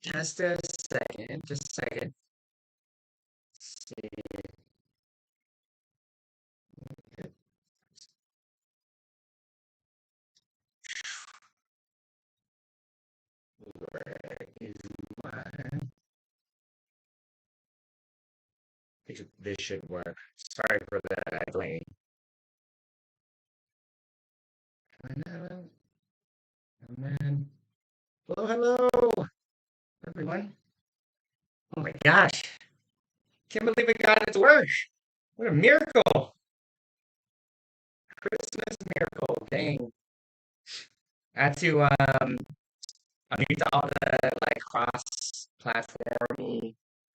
Just a second. Just a second. Let's see. Where is my? This should work. Sorry for the delay. Oh, man. Hello, hello, everyone. Oh my gosh. Can't believe it got it to work. What a miracle. Christmas miracle. Dang. I had to I'm new to all the like cross-platform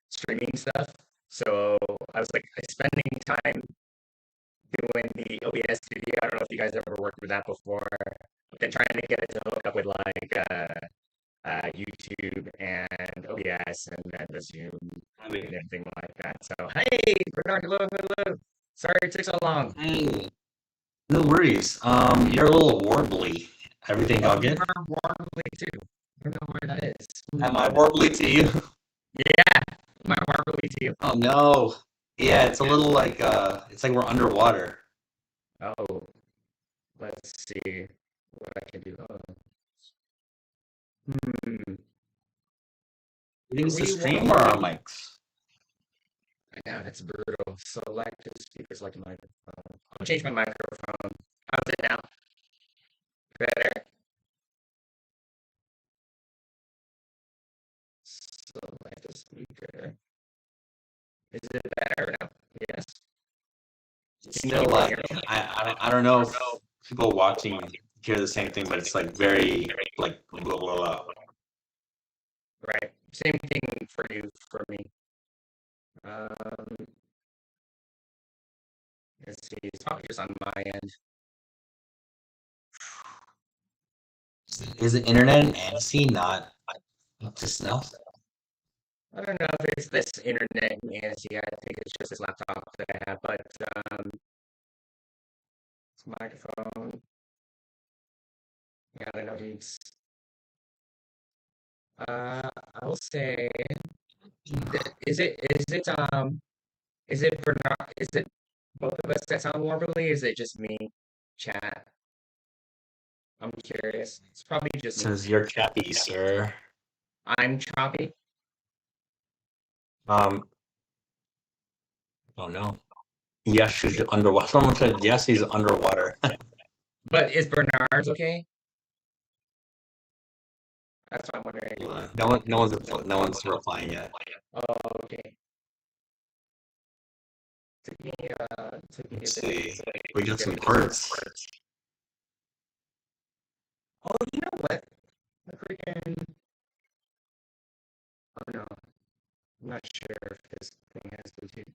streaming stuff. So I was like spending time doing the OBS studio. I don't know if you guys ever worked with that before, but then trying to get it to hook up with like YouTube and OBS and then the Zoom and everything like that. So hey, Bernard, hello, hello. Sorry it took so long. Hey, no worries. You're a little warbly. Everything all good? You're warbly too. I don't know where that is. Am I warbly to you? Yeah, my warbly to you. Oh no. Yeah, it's a little like it's like we're underwater. Oh, let's see what I can do. Oh. Hmm. You think it's the stream or our mics? I know that's brutal. Select the speaker, select the microphone. I'll change my microphone. How's it now? Better? Select the speaker. Is it better now? Yes. It's still like I don't know if people watching hear the same thing, but it's like very like blah blah blah. Right. Same thing for you, for me. Um, let's see. It's probably just on my end. Is it internet and antsy not just now? I don't know if it's this internet nancy. I think it's just this laptop that I have, but it's microphone. Yeah, I don't know, dudes. I will say, is it Bernard? Is it both of us that sound warbly? Is it just me? Chat. I'm curious. It's probably just me. Says you're choppy, sir. I'm choppy. Um, oh no. Yes, she's underwater. Someone said yes, he's underwater. But is Bernard's okay? That's what I'm wondering. No one's replying yet. Oh, okay. Took me Let's a bit. see. We got some parts. Oh, you know what? The freaking. Oh no, I'm not sure if this thing has Bluetooth.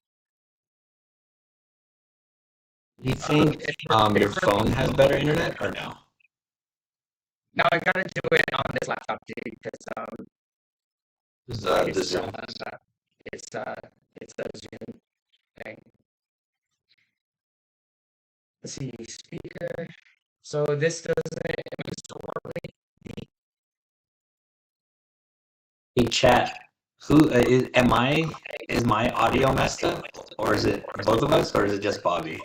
Do you think your phone has better internet or no? No, I gotta do it on this laptop too because The it's Zoom. it's uh it's a Zoom thing. Let's see, speaker. So this doesn't horribly. Hey chat. Who is my audio messed up, or is it both of us, or is it just Bobby?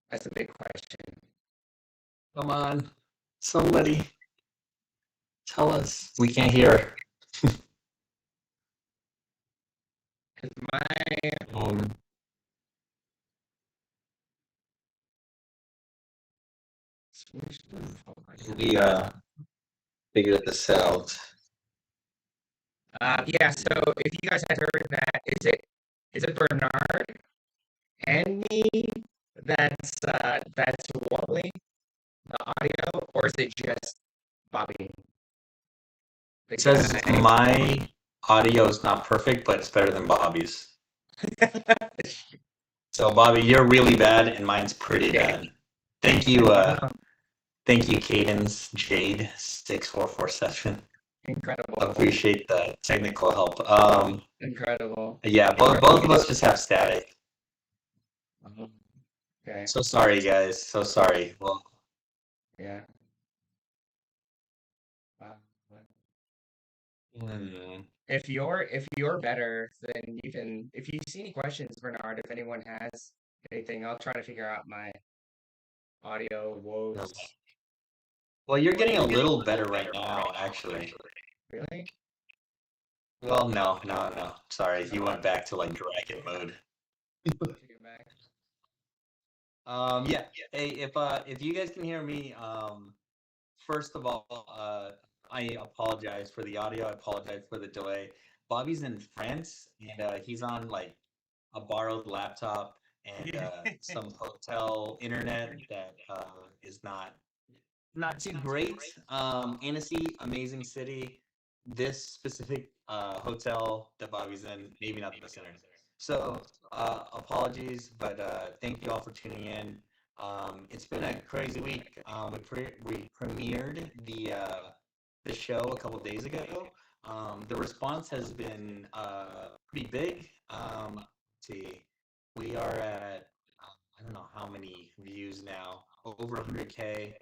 That's a big question. Come on, somebody tell us. We can't hear. Cause my We figured this out. Yeah, so if you guys had heard that, is it Bernard and me that's wobbling the audio, or is it just Bobby? It says my audio is not perfect, but it's better than Bobby's. So Bobby, you're really bad, and mine's pretty bad. Thank you, Cadence Jade 6447. Incredible. Appreciate the technical help. Incredible. Yeah, both of us just have static. Okay. So sorry, guys. So sorry. Well, Yeah. Wow. Hmm. If you're better, then you can. If you see any questions, Bernard, if anyone has anything, I'll try to figure out my audio No. woes. Well, you're getting a little better right now, actually. Really? Well, no. Sorry, you went back to like dragon mode. Should get back. Yeah. Hey, if you guys can hear me, first of all, I apologize for the audio. I apologize for the delay. Bobby's in France, and he's on like a borrowed laptop and Yeah. some hotel internet that is not too great. Annecy, amazing city. This specific hotel that Bobby's in, maybe not the best internet. So apologies, but thank you all for tuning in. It's been a crazy week. We premiered the show a couple days ago. The response has been pretty big. Let's see, we are at I don't know how many views now, over 100K.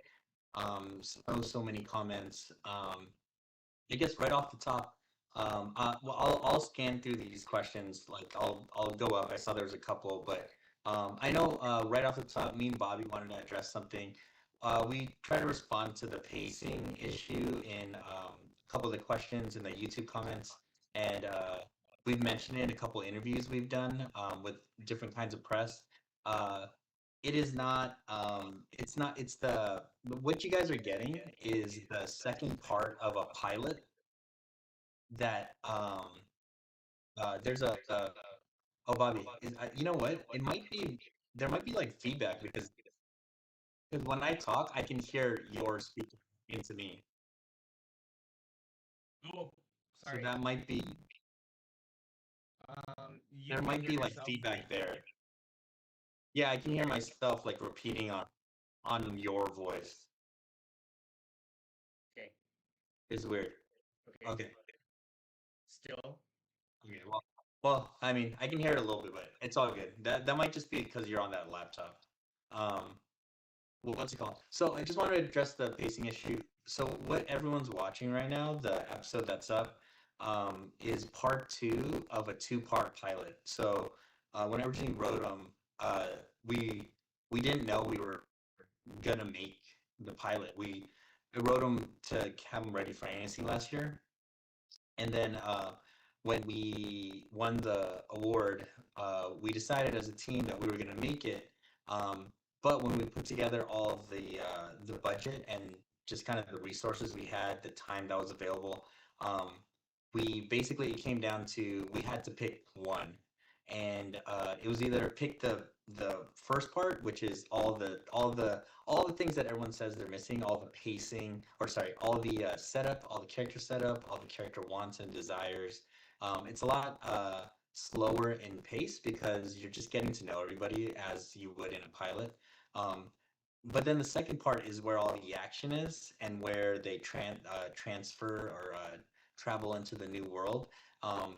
So many comments. I guess right off the top, well, I'll scan through these questions. Like I'll go up. I saw there was a couple, but I know right off the top, me and Bobby wanted to address something. We try to respond to the pacing issue in a couple of the questions in the YouTube comments, and we've mentioned it in a couple of interviews we've done with different kinds of press. Uh, it is not it's not it's the what you guys are getting is the second part of a pilot that there's a oh Bobby you know what it might be there might be like feedback because when I talk I can hear your speaking into me, Oh, so sorry. that might be You there can might hear be like yourself. feedback there. Yeah, I can hear myself like repeating on your voice. Okay. It's weird. Okay. Okay. Still. Okay, well, I mean, I can hear it a little bit, but it's all good. That might just be because you're on that laptop. Um, well, what's it called? So I just wanted to address the pacing issue. So what everyone's watching right now, the episode that's up, is part two of a two-part pilot. So when I originally wrote them, we we didn't know we were gonna make the pilot. I wrote them to have them ready for Annecy last year, and then when we won the award, we decided as a team that we were going to make it. Um, but when we put together all of the budget and just kind of the resources we had, the time that was available, um, we basically it came down to we had to pick one, and it was either pick the first part, which is all the things that everyone says they're missing, all the pacing, or sorry, all the setup, all the character setup, all the character wants and desires. It's a lot slower in pace because you're just getting to know everybody as you would in a pilot. Um, but then the second part is where all the action is and where they transfer or travel into the new world. Um,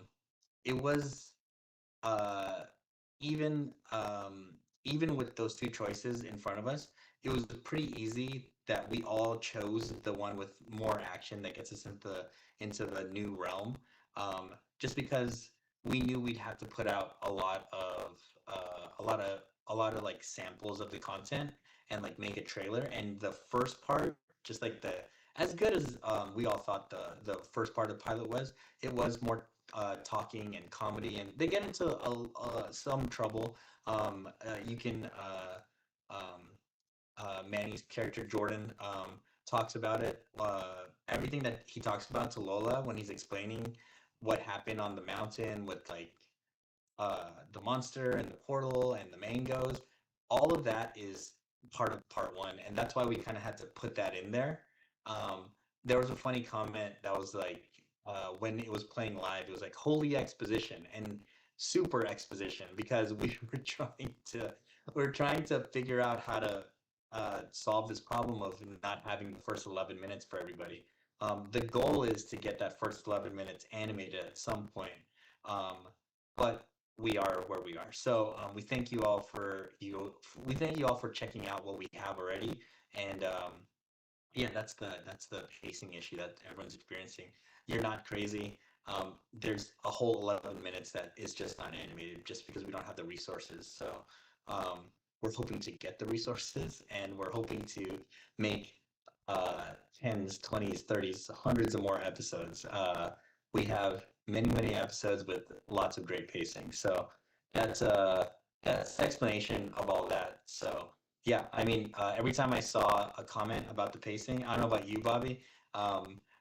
it was uh, even even with those two choices in front of us, it was pretty easy that we all chose the one with more action that gets us into the new realm. Just because we knew we'd have to put out a lot of like samples of the content and like make a trailer. And the first part, just like the as good as we all thought the first part of the pilot was, it was more talking and comedy, and they get into some trouble. You can Manny's character Jordan talks about it. Everything that he talks about to Lola when he's explaining what happened on the mountain with like the monster and the portal and the mangoes, all of that is part of part one, and that's why we kind of had to put that in there. Um, there was a funny comment that was like when it was playing live, it was like holy exposition and super exposition because we were trying to figure out how to solve this problem of not having the first 11 minutes for everybody. The goal is to get that first 11 minutes animated at some point. Um, but we are where we are. So we thank you all for checking out what we have already, and Yeah, that's the pacing issue that everyone's experiencing. You're not crazy. There's a whole 11 minutes that is just not animated just because we don't have the resources. So um, we're hoping to get the resources, and we're hoping to make tens, 20s, 30s, hundreds of more episodes. We have many, many episodes with lots of great pacing. So that's uh that's the explanation of all that. So yeah, I mean, every time I saw a comment about the pacing, I don't know about you, Bobby.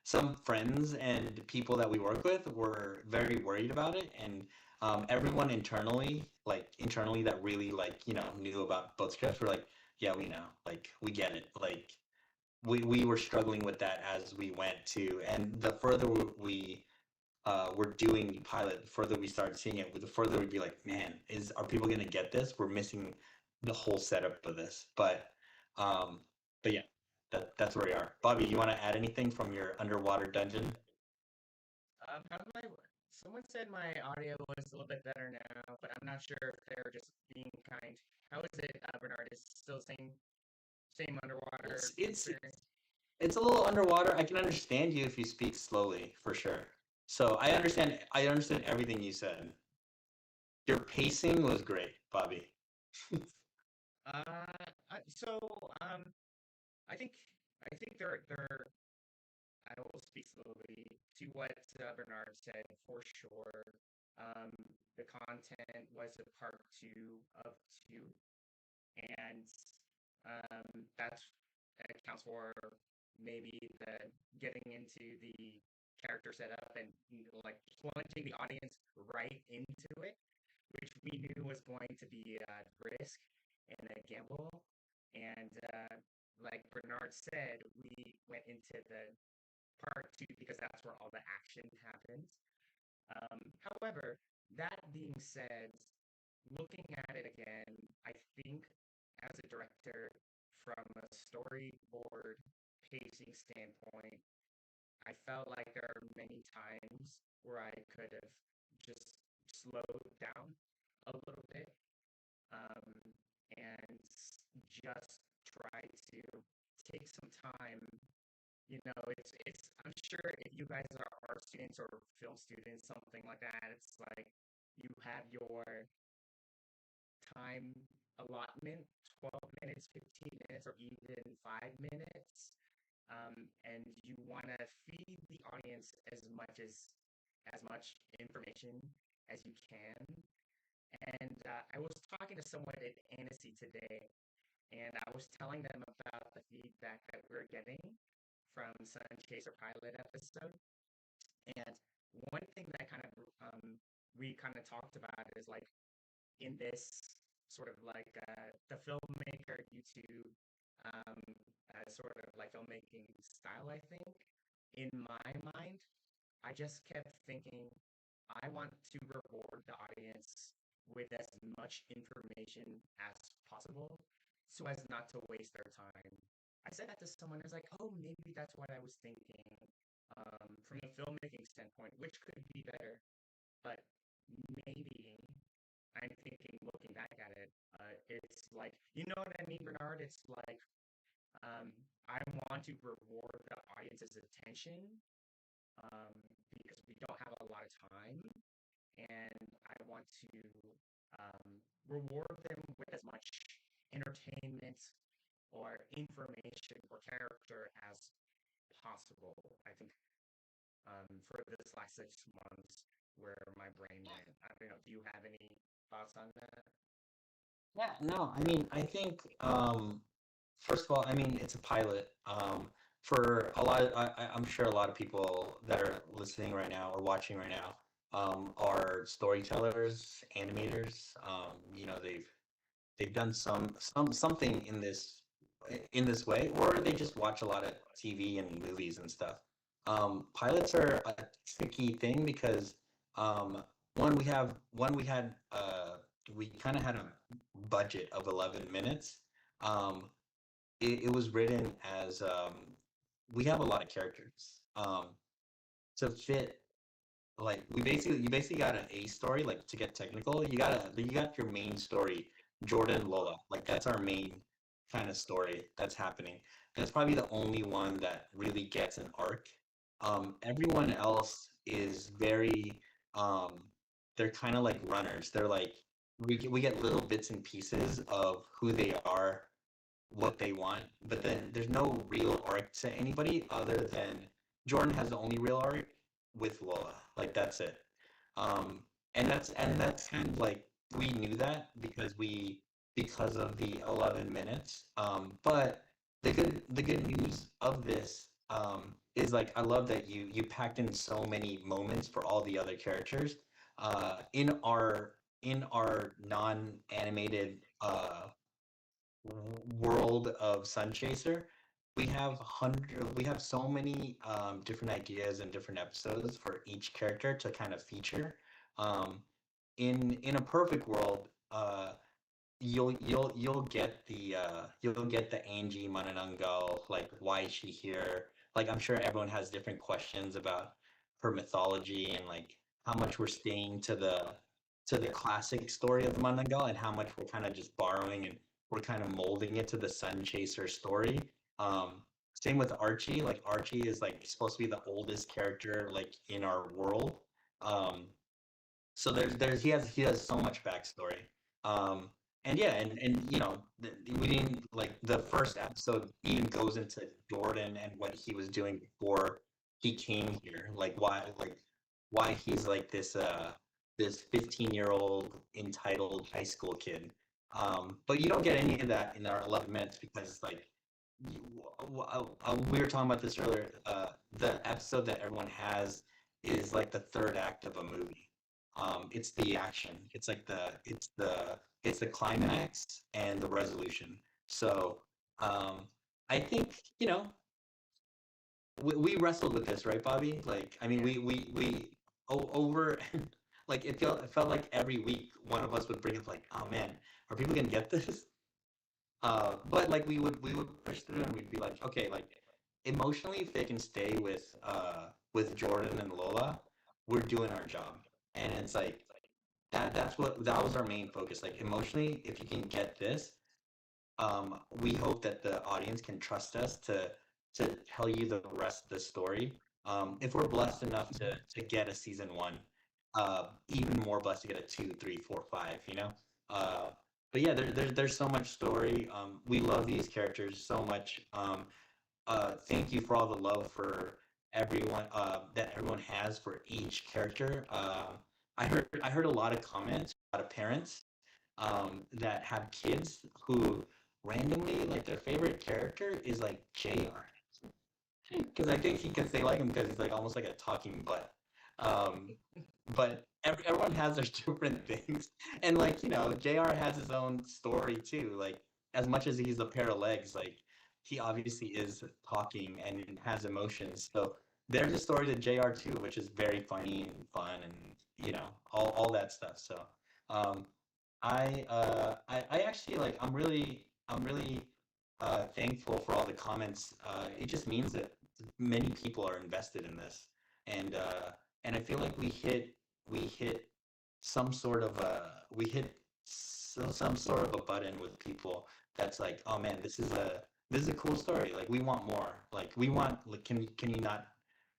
Some friends and people that we work with were very worried about it, and everyone internally that really knew about both scripts were like, yeah, we know, like we get it, like we were struggling with that as we went too, and the further we were doing the pilot, the further we started seeing it, the further we'd be like, man, are people gonna get this? We're missing the whole setup of this. Um, but yeah, that's where we are. Bobby, you want to add anything from your underwater dungeon? How's my? Someone said my audio was a little bit better now, but I'm not sure if they're just being kind. How is it, Bernard? Is it still same underwater It's it's experience? it's a little underwater. I can understand you if you speak slowly, for sure. So I understand everything you said. Your pacing was great, Bobby. So I think I think they're I will speak slowly to what Bernard said for sure. Um, the content was a part two of two, and that's that accounts for maybe the getting into the character setup and like plunging the audience right into it, which we knew was going to be a risk and a gamble. And like Bernard said, we went into the part two because that's where all the action happens. However, that being said, looking at it again, I think as a director, from a storyboard pacing standpoint, I felt like there are many times where I could have just slowed down a little bit um, and just try to take some time. It's I'm sure if you guys are art students or film students, something like that, it's like you have your time allotment, 12 minutes, 15 minutes, or even 5 minutes. And you want to feed the audience as much information as you can. And I was talking to someone at Annecy today, and I was telling them about the feedback that we're getting from Sun Chaser pilot episode. And one thing that we kind of talked about is like in this sort of like the filmmaker YouTube sort of like filmmaking style. I think in my mind, I just kept thinking I want to reward the audience with as much information as possible so as not to waste their time. I said that to someone, I was like, oh, maybe that's what I was thinking from a filmmaking standpoint, which could be better. But maybe I'm thinking, looking back at it, it's like, you know what I mean, Bernard? It's like I want to reward the audience's attention um, because we don't have a lot of time, and I want to reward them with as much entertainment or information or character as possible. I think for this last 6 months, where my brain went. I don't know. Do you have any thoughts on that? Yeah, no, I mean, I think first of all, I mean, it's a pilot. For a lot of, I'm sure a lot of people that are listening right now or watching right now are storytellers, animators. They've done something in this way, or they just watch a lot of TV and movies and stuff. Pilots are a tricky thing because um, we kind of had a budget of 11 minutes. Um, it was written as we have a lot of characters to fit like you basically got an A story. Like, to get technical, you got your main story, Jordan, Lola, like that's our main kind of story that's happening. And it's probably the only one that really gets an arc. Everyone else is very, um, they're kind of like runners. They're like, we get little bits and pieces of who they are, what they want, but then there's no real arc to anybody other than Jordan has the only real arc with Lola. Like that's it. Um, and that's kind of like we knew that because of the 11 minutes. But the good news of this is like I love that you packed in so many moments for all the other characters. In our non-animated world of Sun Chaser, we have so many different ideas and different episodes for each character to kind of feature. Um, in a perfect world, you'll get the Angie Manananggal, like why is she here? Like I'm sure everyone has different questions about her mythology and like how much we're staying to the classic story of the Manananggal and how much we're kind of just borrowing and we're kind of molding it to the Sun Chaser story. Um, Same with Archie. Like Archie is like supposed to be the oldest character like in our world. Um, so there's he has so much backstory. Um, and yeah, and we didn't like the first episode even goes into Jordan and what he was doing before he came here, like why he's like this 15-year-old entitled high school kid. But you don't get any of that in our 11 minutes because like we were talking about this earlier. The episode that everyone has is like the third act of a movie. It's the action. It's the climax and the resolution. So I think we wrestled with this, right, Bobby? Like I mean, over like it felt like every week one of us would bring up like, oh man, are people gonna get this? But like we would push through and we'd be like, okay, like emotionally, if they can stay with Jordan and Lola, we're doing our job. And it's like that was our main focus. Like emotionally, if you can get this, we hope that the audience can trust us to tell you the rest of the story. If we're blessed enough to get a season one, even more blessed to get a two, three, four, five. Uh, but yeah, there's so much story. We love these characters so much. Thank you for all the love for everyone that everyone has for each character. I heard a lot of comments, a lot of parents that have kids who randomly like their favorite character is like JR because I think because they like him because he's like almost like a talking butt. Um, but everyone has their different things, and like Jr. has his own story too. Like as much as he's a pair of legs, like he obviously is talking and has emotions. So there's a story to Jr. too, which is very funny and fun, and all that stuff. So um, I actually like I'm really thankful for all the comments. It just means that many people are invested in this, and I feel like we hit some sort of a button with people that's like, oh man, this is a cool story. Like we want more. Like we want like can you not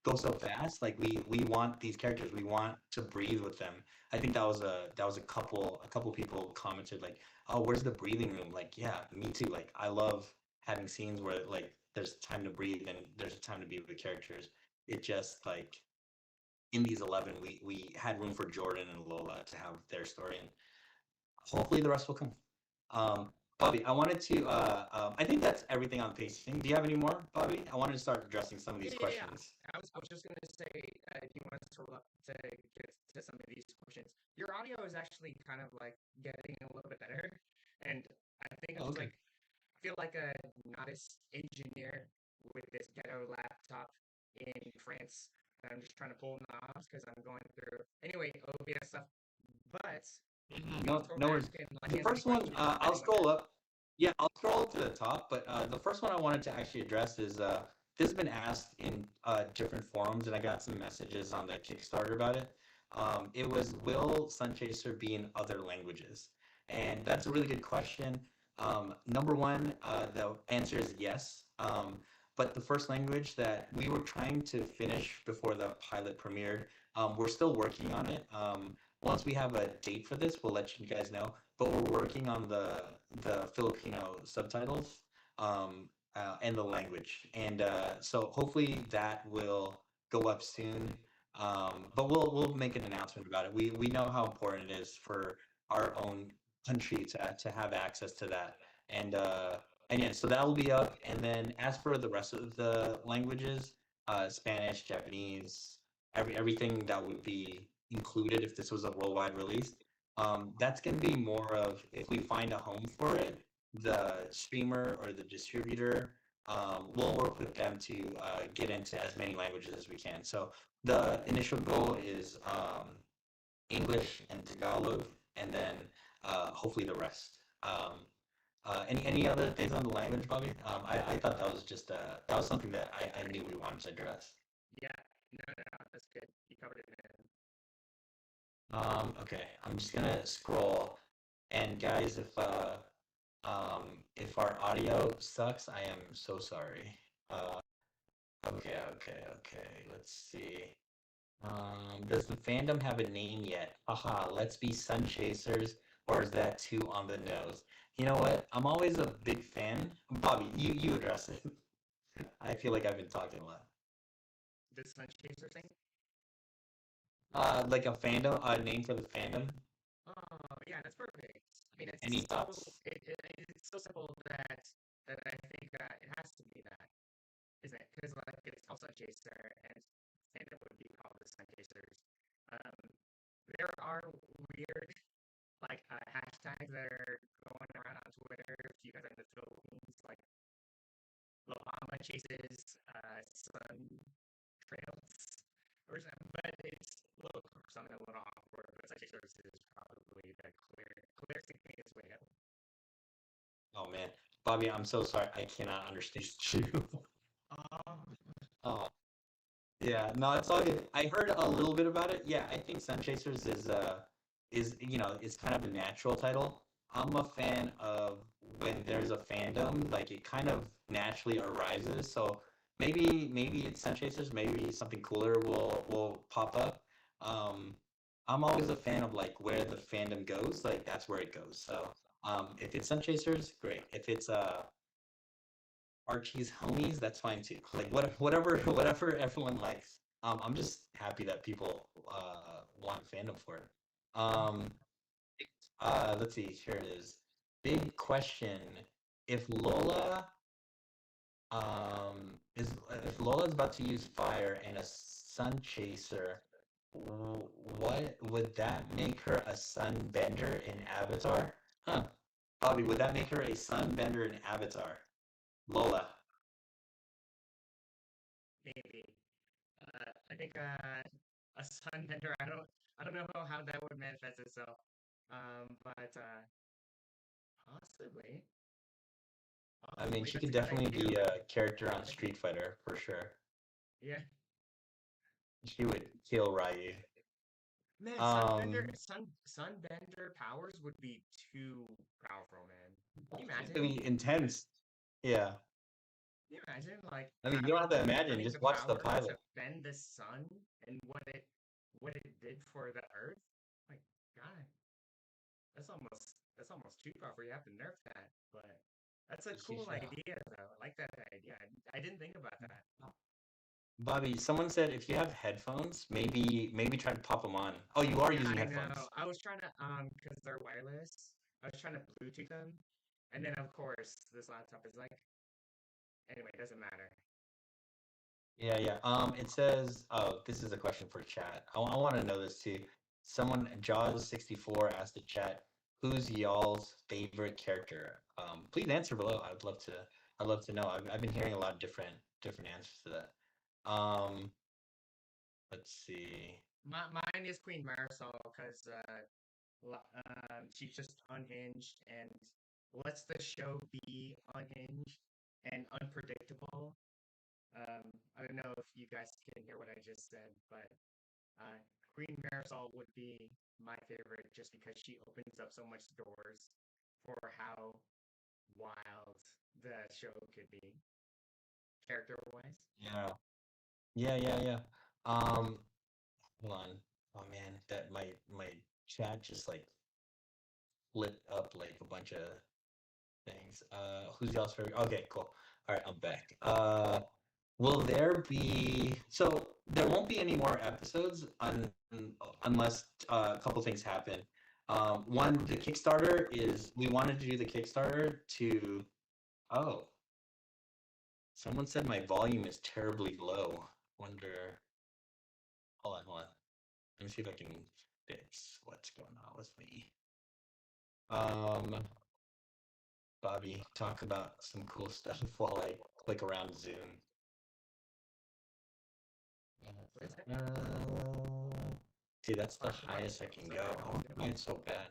go so fast? Like we want these characters. We want to breathe with them. I think that was a couple people commented like, oh, where's the breathing room? Like yeah, me too. Like I love having scenes where like there's time to breathe and there's time to be with characters. It just like in these 11 we had room for Jordan and Lola to have their story, and hopefully the rest will come. Bobby, I wanted to I think that's everything on pacing. Do you have any more, Bobby? I wanted to start addressing some of these Yeah. questions. I was just gonna say, if you want to get to some of these questions, your audio is actually kind of like getting a little bit better, and I think I'm Oh, just okay. like I feel like a novice engineer with this ghetto laptop in France. And I'm just trying to pull knobs because I'm going through anyway OBS stuff. But I'll No, throw no worries. back and like The answer any first one, questions I'll anyone scroll has. up. Yeah, I'll scroll to the top. But the first one I wanted to actually address is this has been asked in different forums, and I got some messages on the Kickstarter about it. It was, will Sunchaser be in other languages? And that's a really good question. Number one, the answer is yes. But the first language that we were trying to finish before the pilot premiered, we're still working on it. Once we have a date for this, we'll let you guys know. But we're working on the Filipino subtitles and the language, and so hopefully that will go up soon. But we'll make an announcement about it. We know how important it is for our own country to have access to that. And yeah, so that will be up. And then as for the rest of the languages, Spanish, Japanese, everything that would be included if this was a worldwide release, that's going to be more of if we find a home for it, the streamer or the distributor, we'll work with them to get into as many languages as we can. So the initial goal is English and Tagalog, and then hopefully the rest. Any other things on the language, Bobby? I thought that was just that was something that I knew we wanted to address. Yeah, no, that's good. You covered it, man. Okay, I'm just gonna scroll, and guys, if our audio sucks, I am so sorry. Okay. Let's see. Does the fandom have a name yet? Haha, let's be sun chasers, or is that too on the nose? You know what? I'm always a big fan. Bobby, you address it. I feel like I've been talking a lot. The Sun Chaser thing? Like a fandom, a name for the fandom. Oh, yeah, that's perfect. I mean, Any thoughts? it's so simple that I think it has to be that, isn't it? Because like it's called Sun Chaser, and it would be called the Sun Chasers. Um, there are weird like hashtags that are going around on Twitter. If you guys are in the Philippines, like Lama chases sun trails or something, but it's a little something a little awkward. But Sun Chasers is probably the clearest way out. Oh man, Bobby, I'm so sorry. I cannot understand you. Um, Oh, yeah, no, it's all good. I heard a little bit about it. Yeah, I think Sun Chasers is it's kind of a natural title. I'm a fan of when there's a fandom, like it kind of naturally arises. So maybe it's Sun Chasers, maybe something cooler will pop up. Um, I'm always a fan of like where the fandom goes, like that's where it goes. So if it's Sun Chasers, great. If it's Archie's homies, that's fine too. Like whatever everyone likes. I'm just happy that people want fandom for it. Um, let's see. Here it is. Big question: If Lola is if Lola's about to use fire and a sun chaser, what would that make her a sunbender in Avatar? Huh, Bobby, would that make her a sunbender in Avatar? Lola. maybe. I think a sun vendor. I don't know how that would manifest itself. But possibly, I mean, possibly she that's could a good definitely idea. be a character on I think Street Fighter for sure. yeah, She would kill Ryu. man. Um, Sunbender powers would be too powerful, man. Can you I imagine? mean, intense. Yeah. Can you imagine like I mean, you don't have to imagine. having the Just watch the power to pilot. bend the sun and what it did for the Earth? Like, God, that's almost too powerful. You have to nerf that, but that's a cool Yeah. idea though. I like that idea. I didn't think about that. Bobby, someone said if you have headphones, maybe try to pop them on. Oh, you are Yeah, using I know. headphones. I was trying to because they're wireless. I was trying to Bluetooth them, and then of course this laptop is like anyway. It doesn't matter. Yeah. It says, oh, this is a question for chat. I want to know this too. Someone, Jaws64 asked the chat, who's y'all's favorite character? Please answer below. I'd love to know. I've been hearing a lot of different answers to that. Let's see. Mine is Queen Marisol because she's just unhinged and lets the show be unhinged and unpredictable. I don't know if you guys can hear what I just said, but uh, Queen Marisol would be my favorite just because she opens up so much doors for how wild the show could be, character wise. Yeah. Yeah. Um, hold on. Oh man, that my chat just like lit up like a bunch of things. Who's y'all's favorite? Okay, cool. All right, I'm back. Will there be? So there won't be any more episodes unless a couple things happen. One, the Kickstarter is we wanted to do the Kickstarter to. Oh, someone said my volume is terribly low. Wonder. Hold on. Let me see if I can fix what's going on with me. Um, Bobby, talk about some cool stuff while I click around Zoom. What is it? See, that's the Talk about highest I can go. sorry, I wonder why it's so bad.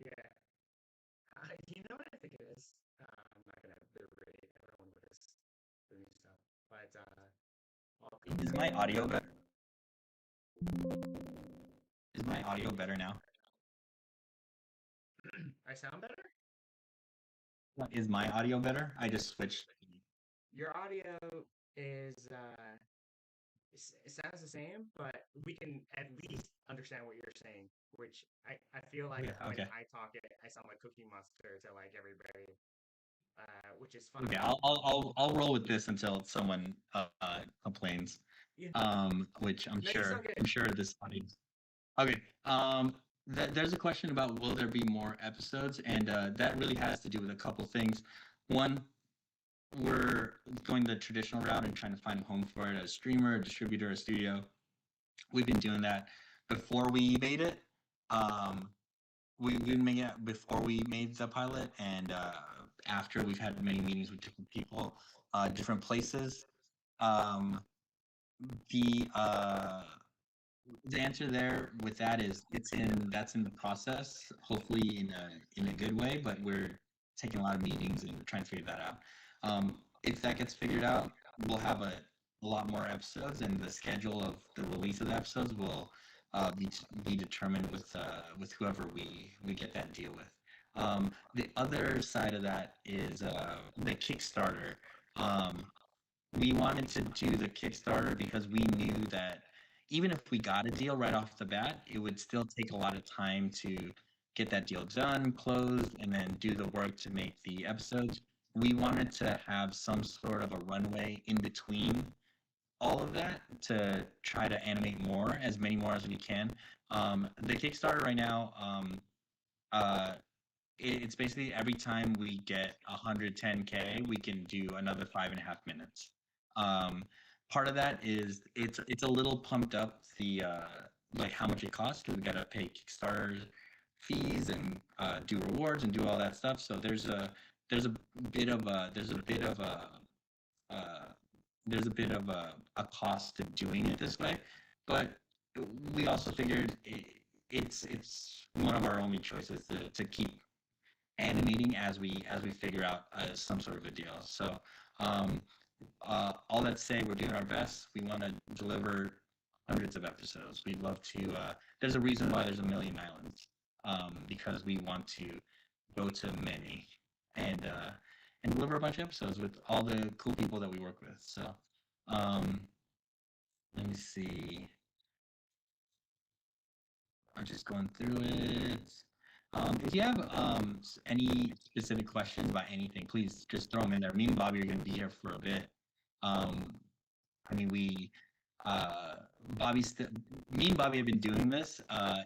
yeah. You know what I think it is? I'm not gonna berate everyone with this the new stuff, but all Is people. my audio better? Is my audio better now? I sound better. Is my audio better? I just switched. Your audio is it sounds the same, but we can at least understand what you're saying. Which I feel like Yeah, when okay. I talk it, I sound like Cookie Monster to like everybody, which is Okay, fine. I'll roll with this until someone complains. Yeah, Which no, you sound I'm good. sure this audience. Okay. There's a question about will there be more episodes, and that really has to do with a couple things. One, we're going the traditional route and trying to find a home for it, a streamer, a distributor, a studio. We've been doing that before we made it. Um, we've been making it before we made the pilot, and after we've had many meetings with different people, different places. Um, the uh, the answer there with that is that's in the process, hopefully in a good way, but we're taking a lot of meetings and trying to figure that out. If that gets figured out, we'll have a lot more episodes, and the schedule of the release of the episodes will be determined with whoever we get that deal with. The other side of that is the Kickstarter. Um, we wanted to do the Kickstarter because we knew that even if we got a deal right off the bat, it would still take a lot of time to get that deal done, closed, and then do the work to make the episodes. We wanted to have some sort of a runway in between all of that to try to animate more, as many more as we can. The Kickstarter right now, uh, it's basically every time we get 110K, we can do another 5.5 minutes. Um, Part of that is it's a little pumped up the like how much it costs because we got to pay Kickstarter fees and do rewards and do all that stuff. So there's a bit of a uh, a cost to doing it this way, but we also figured it's one of our only choices to keep animating as we figure out some sort of a deal. So all that to say, we're doing our best. We want to deliver hundreds of episodes. We'd love to. There's a reason why there's a million islands, because we want to go to many and and deliver a bunch of episodes with all the cool people that we work with. So um, let me see. I'm just going through it. If you have any specific questions about anything, please just throw them in there. Me and Bobby are going to be here for a bit. Um, I mean, uh, me and Bobby have been doing this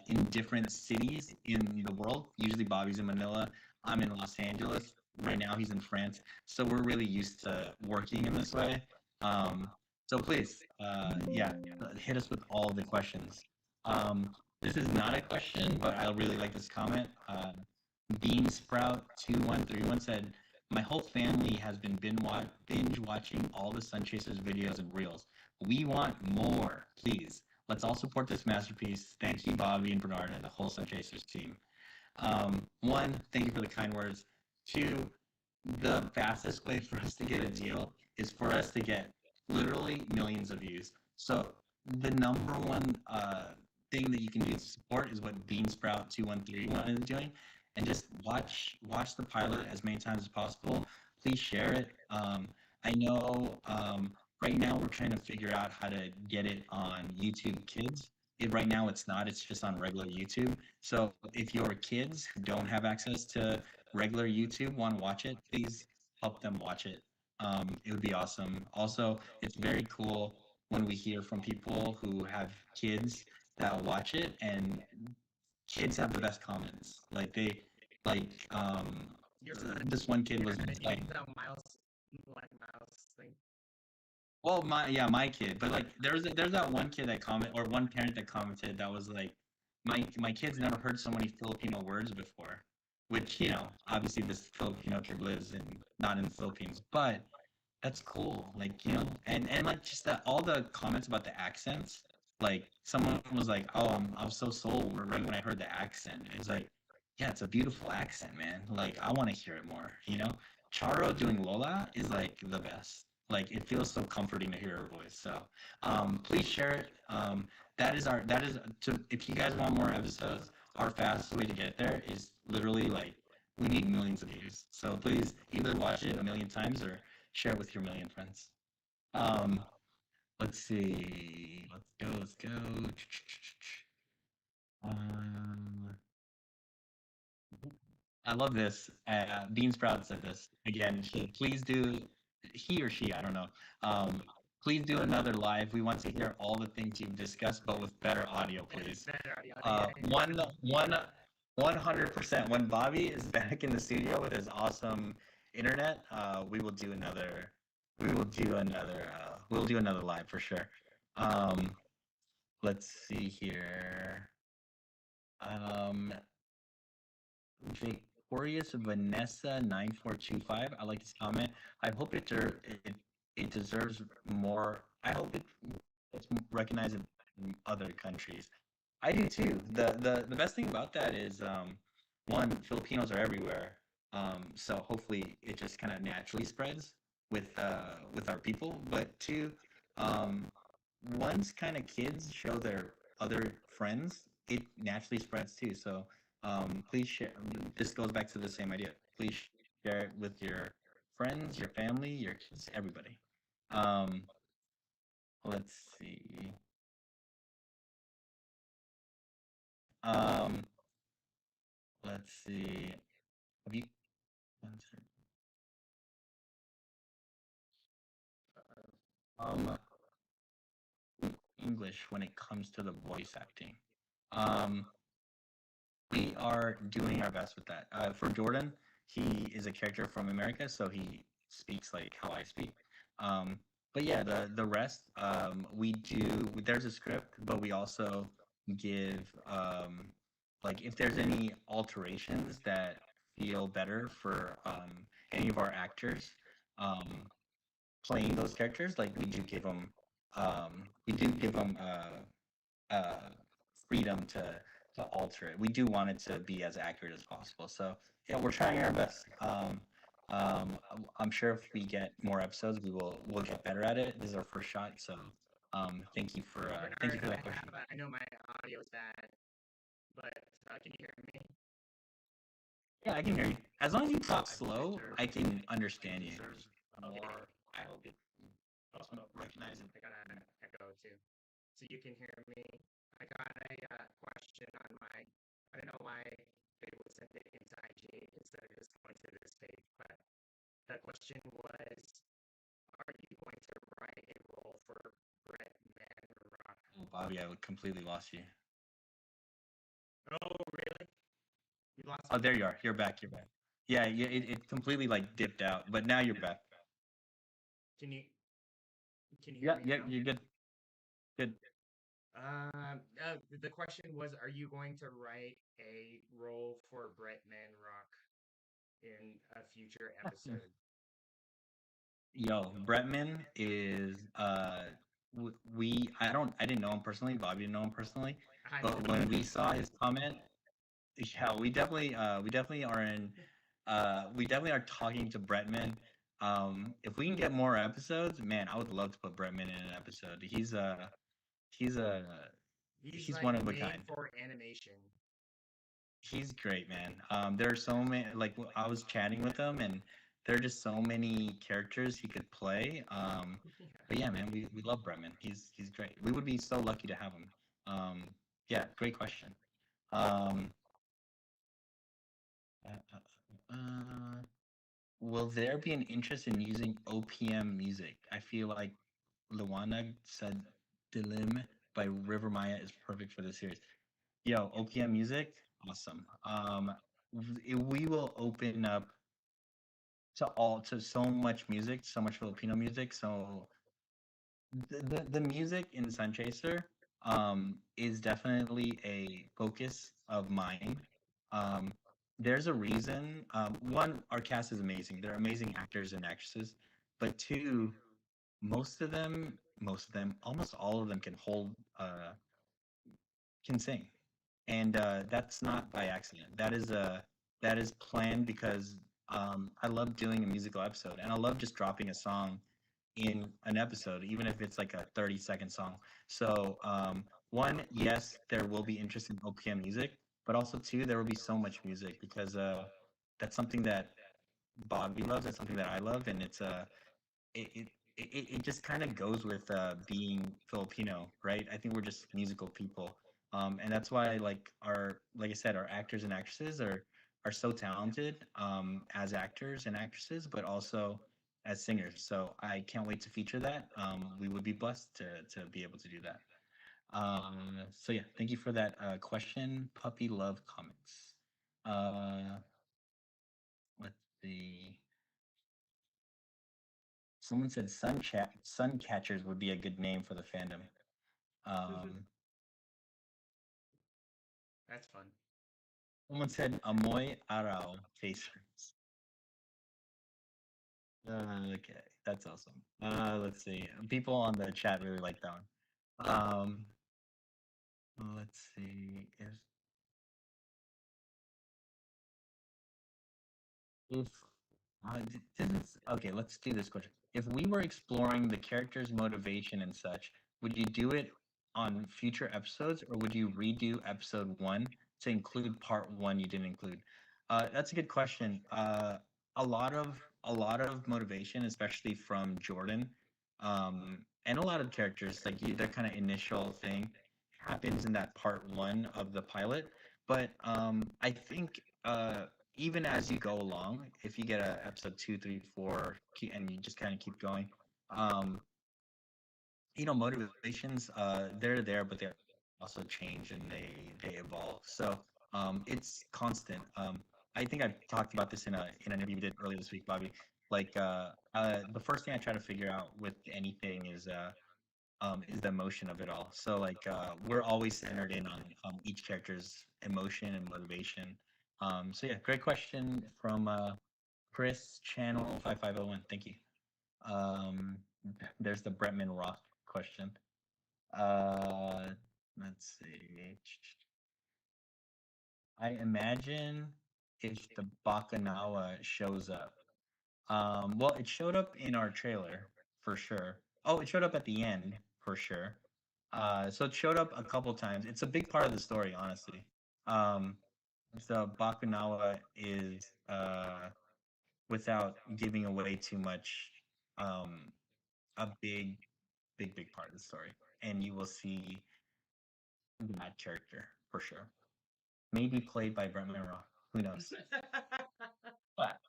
in different cities in the world. Usually, Bobby's in Manila. I'm in Los Angeles. Right now, he's in France. So we're really used to working in this way. Um, so please, yeah, hit us with all the questions. This is not a question, but I really like this comment. Bean Sprout 2131 said, "My whole family has been binge watching all the Sun Chasers videos and reels. We want more, please. Let's all support this masterpiece. Thank you, Bobby and Bernard, and the whole Sun Chasers team." One, thank you for the kind words. Two, the fastest way for us to get a deal is for us to get literally millions of views. So the number one thing that you can do to support is what Beansprout 2131 is doing. and just watch the pilot as many times as possible. Please share it. I know right now we're trying to figure out how to get it on YouTube Kids. Right now it's not. It's just on regular YouTube. So if your kids who don't have access to regular YouTube want to watch it, please help them watch it. It would be awesome. Also, it's very cool when we hear from people who have kids that watch it, and kids have the best comments. Like they, like You're this one kid you're was gonna like, name the mouse like mouse thing. well, my kid, but like there's that one kid that comment or one parent that commented that was like, my kid's never heard so many Filipino words before, which obviously this Filipino kid lives in not in the Philippines, but that's cool. Like, and like just that all the comments about the accents. Like someone was like, "Oh, I was so sold right when I heard the accent." It's like, yeah, it's a beautiful accent, man. Like I want to hear it more. Charo doing Lola is like the best. Like it feels so comforting to hear her voice. So, please share it. That is to if you guys want more episodes, our fastest way to get there is literally like we need millions of views. So please either watch it a million times or share it with your million friends. Um, let's see. Let's go. Let's go. Um, I love this. Bean Sprout said this again. Please do. He or she, I don't know. Um, please do another live. We want to hear all the things you've discussed, but with better audio, please. Better audio. Uh, one, one, 100%. When Bobby is back in the studio with his awesome internet, we will do another. We will do another. We'll do another live for sure. Um, let's see here. Um, Victorious Vanessa 9425. I like this comment. I hope it deserves more. I hope it's recognized in other countries. I do too. The best thing about that is one, Filipinos are everywhere. So hopefully it just kind of naturally spreads with our people. But two, um, once kind of kids show their other friends, it naturally spreads too. So please share. This goes back to the same idea. Please share it with your friends, your family, your kids, everybody. Um, let's see. Um, let's see. Have you um English when it comes to the voice acting? Um, we are doing our best with that. For Jordan, he is a character from America, so he speaks like how I speak. Um, but yeah, the rest, we do. There's a script, but we also give like if there's any alterations that feel better for any of our actors playing those characters, like we do give them freedom to alter it. We do want it to be as accurate as possible. So yeah, we're trying our best. I'm sure if we get more episodes, we'll get better at it. This is our first shot, so thank you for that question. I know my audio is bad, but can you hear me? Yeah, I can hear you. As long as you talk slow, I can understand you. More, I hope it recognize it. I got an echo too, so you can hear me. I got a question on my. I don't know why they would send it into IG instead of just going to this page, but the question was, are you going to write a role for Brett Manrock? Oh, Bobby, I completely lost you. Oh, really? You lost Oh, me? there you are. You're back. You're back. Yeah, it completely like dipped out, but now you're back. Can you can you hear Yeah, me yeah, now? you're good. Good. The question was, are you going to write a role for Brett Manrock in a future episode? Yo, Bretman is I didn't know him personally. Bobby didn't know him personally, I know. but when we saw his comment, yeah, we definitely are in we definitely are talking to Bretman. If we can get more episodes, man, I would love to put Bretman in an episode. He's a He's he's like one of a made kind. for animation. He's great, man. There are so many. Like I was chatting with him, and there are just so many characters he could play. But yeah, man, we love Bremen. He's great. We would be so lucky to have him. Um, yeah, great question. Um, uh, uh, uh, will there be an interest in using OPM music? I feel like Luana said Dilim by River Maya is perfect for the series. Yo, OPM music, awesome. We will open up to so much music, so much Filipino music. So the music in Sun Chaser is definitely a focus of mine. Um, there's a reason. One, our cast is amazing. They're amazing actors and actresses. But two, almost all of them can sing, and that's not by accident. That is planned because I love doing a musical episode, and I love just dropping a song in an episode, even if it's like a 30-second song. So one, yes, there will be interest in OPM music, but also two, there will be so much music because that's something that Bobby loves. That's something that I love, and it it, it just kind of goes with being Filipino, right? I think we're just musical people, and that's why like I said, our actors and actresses are so talented as actors and actresses, but also as singers. So I can't wait to feature that. We would be blessed to be able to do that. So yeah, thank you for that question, Puppy Love Comics. Uh, let's see. Someone said sun catchers would be a good name for the fandom. Um, That's fun. someone said amoy araw chasers. Okay, that's awesome. Let's see. People on the chat really like that one. Let's see. If okay, let's do this question. If we were exploring the character's motivation and such, would you do it on future episodes, or would you redo episode one to include part one you didn't include? That's a good question. A lot of motivation, especially from Jordan, and a lot of characters, like their kind of initial thing, happens in that part one of the pilot. But I think even as you go along, if you get a episode two, three, four, and you just kind of keep going, um, motivations they're there, but they also change and they evolve. So it's constant. I think I've talked about this in an interview we did earlier this week, Bobby. Like the first thing I try to figure out with anything is the emotion of it all. So like we're always centered in on each character's emotion and motivation. So yeah, great question from Chris Channel 5501. Thank you. Um, there's the Bretman Rock question. Uh, let's see. I imagine if the Bakanawa shows up. Well, it showed up in our trailer for sure. Oh, it showed up at the end for sure. So it showed up a couple times. It's a big part of the story, honestly. Um, so Bakunawa is, without giving away too much, um, a big part of the story, and you will see that character for sure. Maybe played by Brent Monroe. Who knows? But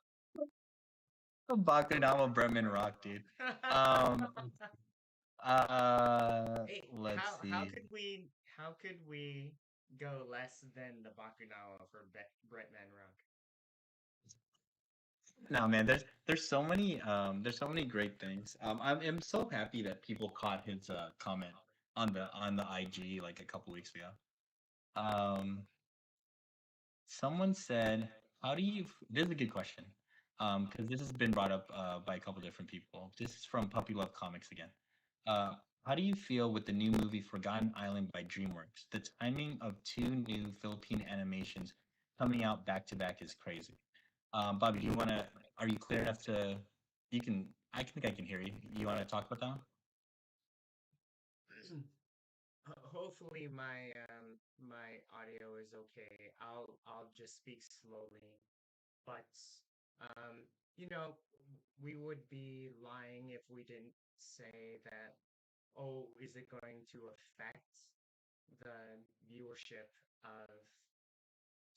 Bakunawa Bremen Rock, dude. Um, Hey, let's how see. could we go less than the Bakunawa for Brett Manrock? No, man, there's so many great things. I'm so happy that people caught his comment on the IG like a couple weeks ago. Um, Someone said, "How do you?" This is a good question, because this has been brought up by a couple different people. This is from Puppy Love Comics again. Uh, how do you feel with the new movie Forgotten Island by DreamWorks? The timing of two new Philippine animations coming out back to back is crazy. Bobby, do you want to? Are you clear enough to? You can. I think I can hear you. You want to talk about that one? Hopefully my audio is okay. I'll just speak slowly. But um, we would be lying if we didn't say that, oh, is it going to affect the viewership of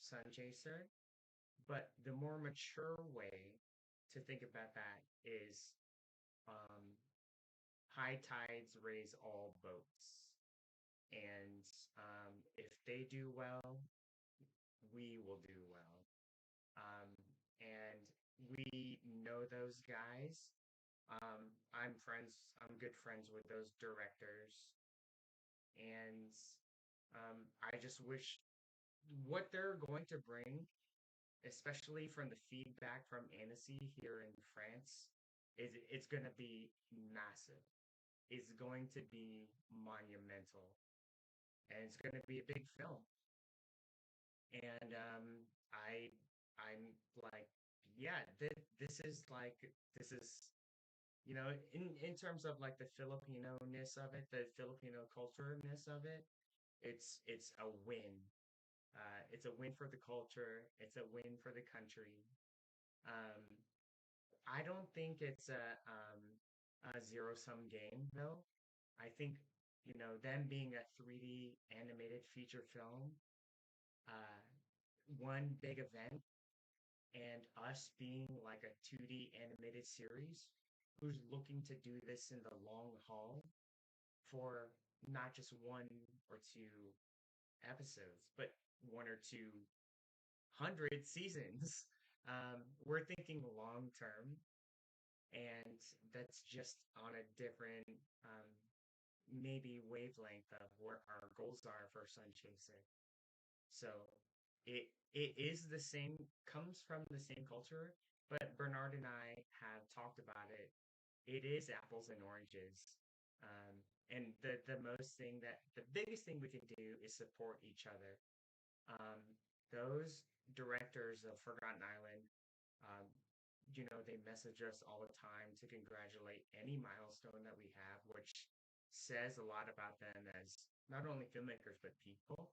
Sun Chaser? But the more mature way to think about that is um, high tides raise all boats. And if they do well, we will do well. Um, and we know those guys. I'm good friends with those directors. And I just wish what they're going to bring, especially from the feedback from Annecy here in France, is it's going to be massive. It's going to be monumental, and it's going to be a big film. And I'm like, yeah, this is in terms of like the Filipino ness of it, the Filipino culture ness of it, it's a win. It's a win for the culture. It's a win for the country. Um, I don't think it's a zero sum game though. I think them being a 3D animated feature film, uh, one big event, and us being like a 2D animated series who's looking to do this in the long haul for not just one or two episodes, but 1 or 200 seasons. We're thinking long term, and that's just on a different, maybe wavelength of where our goals are for Sun Chaser. So it is the same, comes from the same culture, but Bernard and I have talked about it. It is apples and oranges. And the biggest thing we can do is support each other. Those directors of Forgotten Island, um, they message us all the time to congratulate any milestone that we have, which says a lot about them as not only filmmakers but people.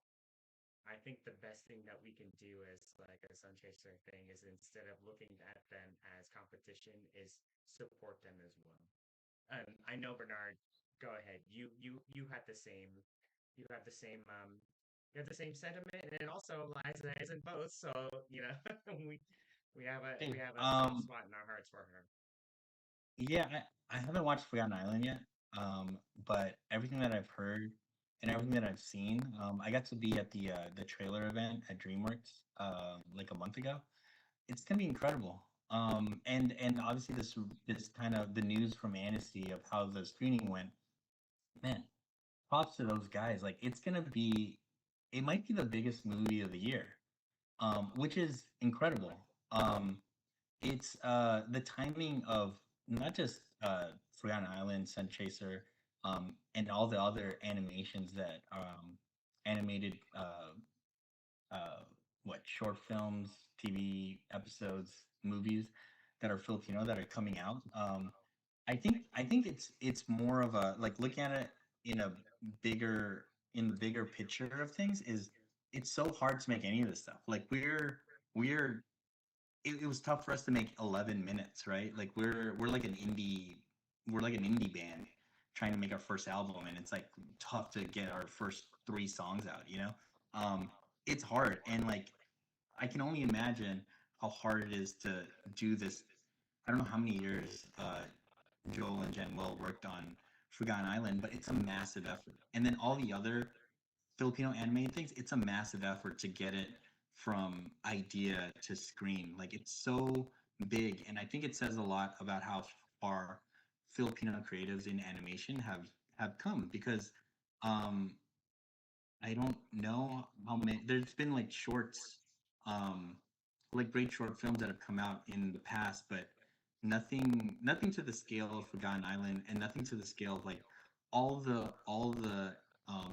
I think the best thing that we can do as like a Sun Chaser thing is instead of looking at them as competition, is support them as well. I know Bernard. Go ahead. You had the same. You have the same. You have the same sentiment, and also Liza is in both. So we we Hey, have a soft spot in our hearts for her. yeah, I haven't watched Forgotten Island yet. But everything that I've heard and everything that I've seen, I got to be at the trailer event at DreamWorks like a month ago. It's gonna be incredible. And obviously this kind of the news from Annecy of how the screening went, man, props to those guys. Like it's gonna be, it might be the biggest movie of the year, which is incredible. It's the timing of not just Forgotten Island, Sun Chaser, and all the other animations that animated uh, what short films, TV episodes, movies that are Filipino that are coming out. I think it's more of a like looking at it in a in the bigger picture of things is it's so hard to make any of this stuff. Like we're it was tough for us to make 11 minutes, right? Like we're like an indie band trying to make our first album, and it's like tough to get our first three songs out, you know? Um, it's hard, and like I can only imagine how hard it is to do this. I don't know how many years Joel and Jen Will worked on Forgotten Island, but it's a massive effort. And then all the other Filipino animated things, it's a massive effort to get it from idea to screen. Like it's so big, and I think it says a lot about how far Filipino creatives in animation have come because um I don't know how many. There's been like shorts, um, like great short films that have come out in the past, but nothing to the scale of Forgotten Island, and nothing to the scale of like all the.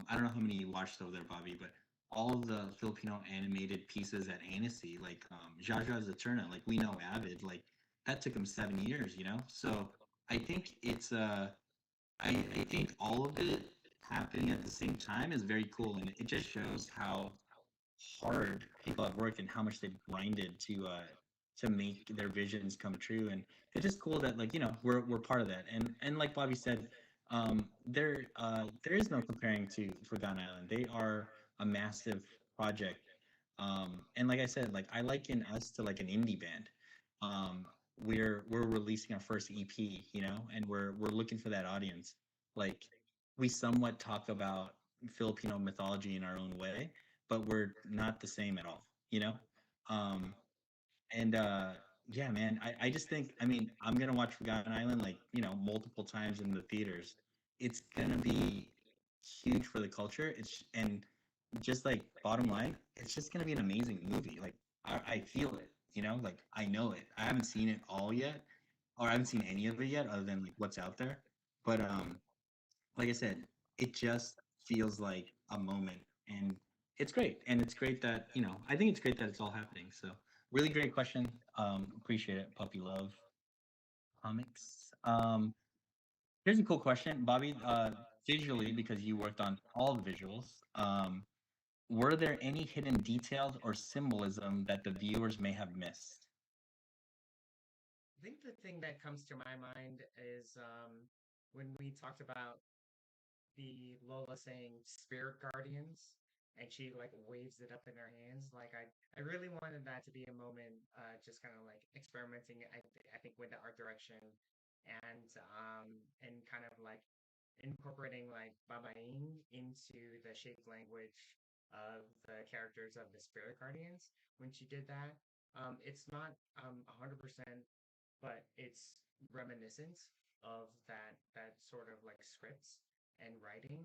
I don't know how many you watched over there, Bobby, but all the Filipino animated pieces at Annecy, like Jaja's Eterna, like we know Avid, like that took him 7 years, you know. So I think it's I think all of it happening at the same time is very cool, and it just shows how hard people have worked and how much they've grinded to make their visions come true. And it's just cool that, like, we're part of that. And like Bobby said, there is no comparing to Forgotten Island. They are a massive project. And like I said, like, I liken us to like an indie band. um we're releasing our first EP, and we're looking for that audience. Like, we somewhat talk about Filipino mythology in our own way, but we're not the same at all, you know? Um, and yeah, man, I just think, I mean, I'm gonna watch Forgotten Island, like, multiple times in the theaters. It's gonna be huge for the culture. And just like, bottom line, it's just gonna be an amazing movie. Like, I feel it, like, I know it. I haven't seen it all yet, or I haven't seen any of it yet, other than like what's out there. But like I said, it just feels like a moment, and it's great. And it's great that, I think it's great that it's all happening. So, really great question. Appreciate it, Puppy Love Comics. Here's a cool question, Bobby. Visually, because you worked on all the visuals, were there any hidden details or symbolism that the viewers may have missed? I think the thing that comes to my mind is when we talked about the Lola saying spirit guardians, and she like waves it up in her hands. Like I really wanted that to be a moment, just kind of like experimenting. I think with the art direction, and kind of like incorporating like babaing into the shape language of the characters of the spirit guardians. When she did that, it's not 100%, but it's reminiscent of that sort of like scripts and writing.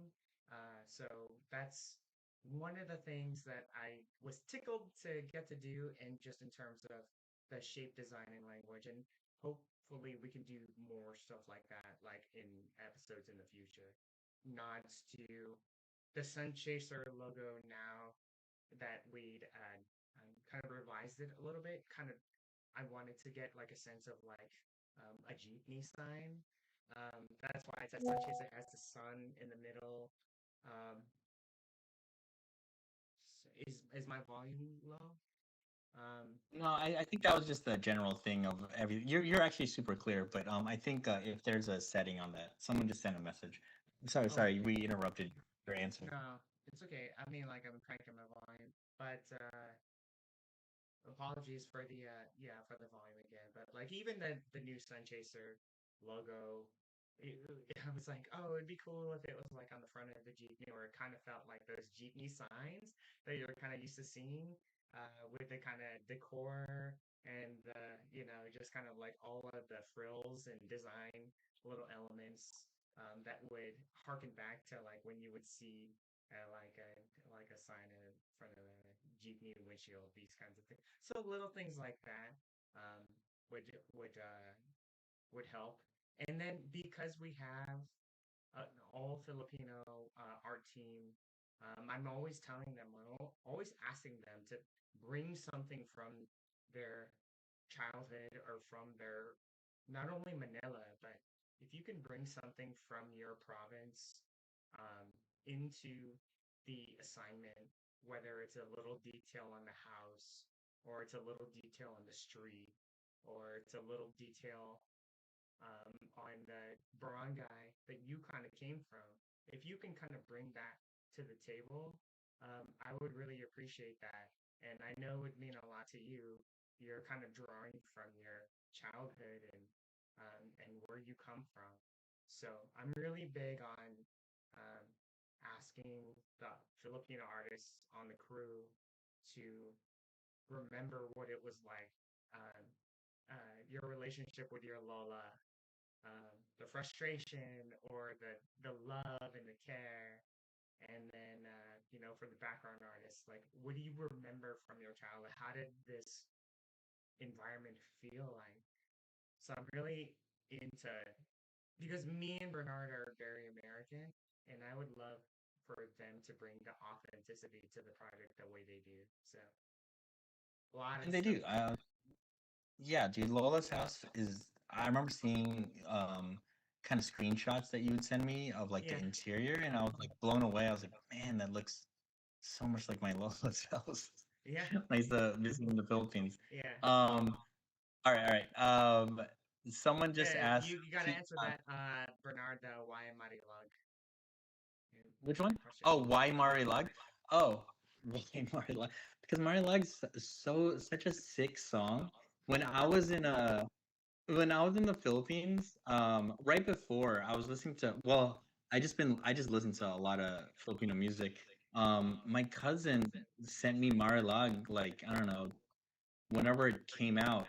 So that's one of the things that I was tickled to get to do, and just in terms of the shape design and language, and hopefully we can do more stuff like that, like in episodes in the future. Nods to the Sun Chaser logo now that we'd kind of revised it a little bit. Kind of, I wanted to get like a sense of like a jeepney sign. That's why it's at Sun Chaser has the sun in the middle. Um, is my volume low? No, I think that was just the general thing of every. You're actually super clear, but I think if there's a setting on that, someone just sent a message. Oh, Sorry, we interrupted your answer. no, it's okay. I mean, like I'm cranking my volume, but apologies for the for the volume again. But like even the new Sun Chaser logo, it, I was like, oh, it'd be cool if it was like on the front of the Jeepney, or it kind of felt like those Jeepney signs that you're kind of used to seeing, with the kind of decor and just kind of like all of the frills and design little elements, that would harken back to like when you would see like a sign in front of a Jeepney windshield, these kinds of things. So little things like that, um, would would uh, would help. And then because we have an all Filipino art team, I'm always telling them, always asking them to bring something from their childhood, or from their, not only Manila, but if you can bring something from your province, um, into the assignment, whether it's a little detail on the house, or it's a little detail on the street, or it's a little detail on the barangay that you kind of came from, if you can kind of bring that to the table, I would really appreciate that. And I know it would mean a lot to you. You're kind of drawing from your childhood, and where you come from. So I'm really big on um, asking the Filipino artists on the crew to remember what it was like, um, your relationship with your Lola, the frustration, or the love and the care. And then for the background artists, like, what do you remember from your childhood? How did this environment feel like? So I'm really into, because me and Bernard are very American, and I would love for them to bring the authenticity to the project the way they do. So a lot of And they stuff. do. Yeah, dude, Lola's house is. I remember seeing. kind of screenshots that you would send me of like the Yeah. interior, and I was like blown away. I was like, man, that looks so much like my Lola's house. Yeah. I used to visit in the Philippines. Yeah. All right, all right. Someone just asked, You gotta answer that, Bernard, why Marilog? which one? Question. Oh, why Marilog? Oh, why Marilog? Because Marilog's such a sick song. When I was in when I was in the Philippines, right before I was listening to, well, I just listened to a lot of Filipino music. My cousin sent me Marilog, like, I don't know, whenever it came out.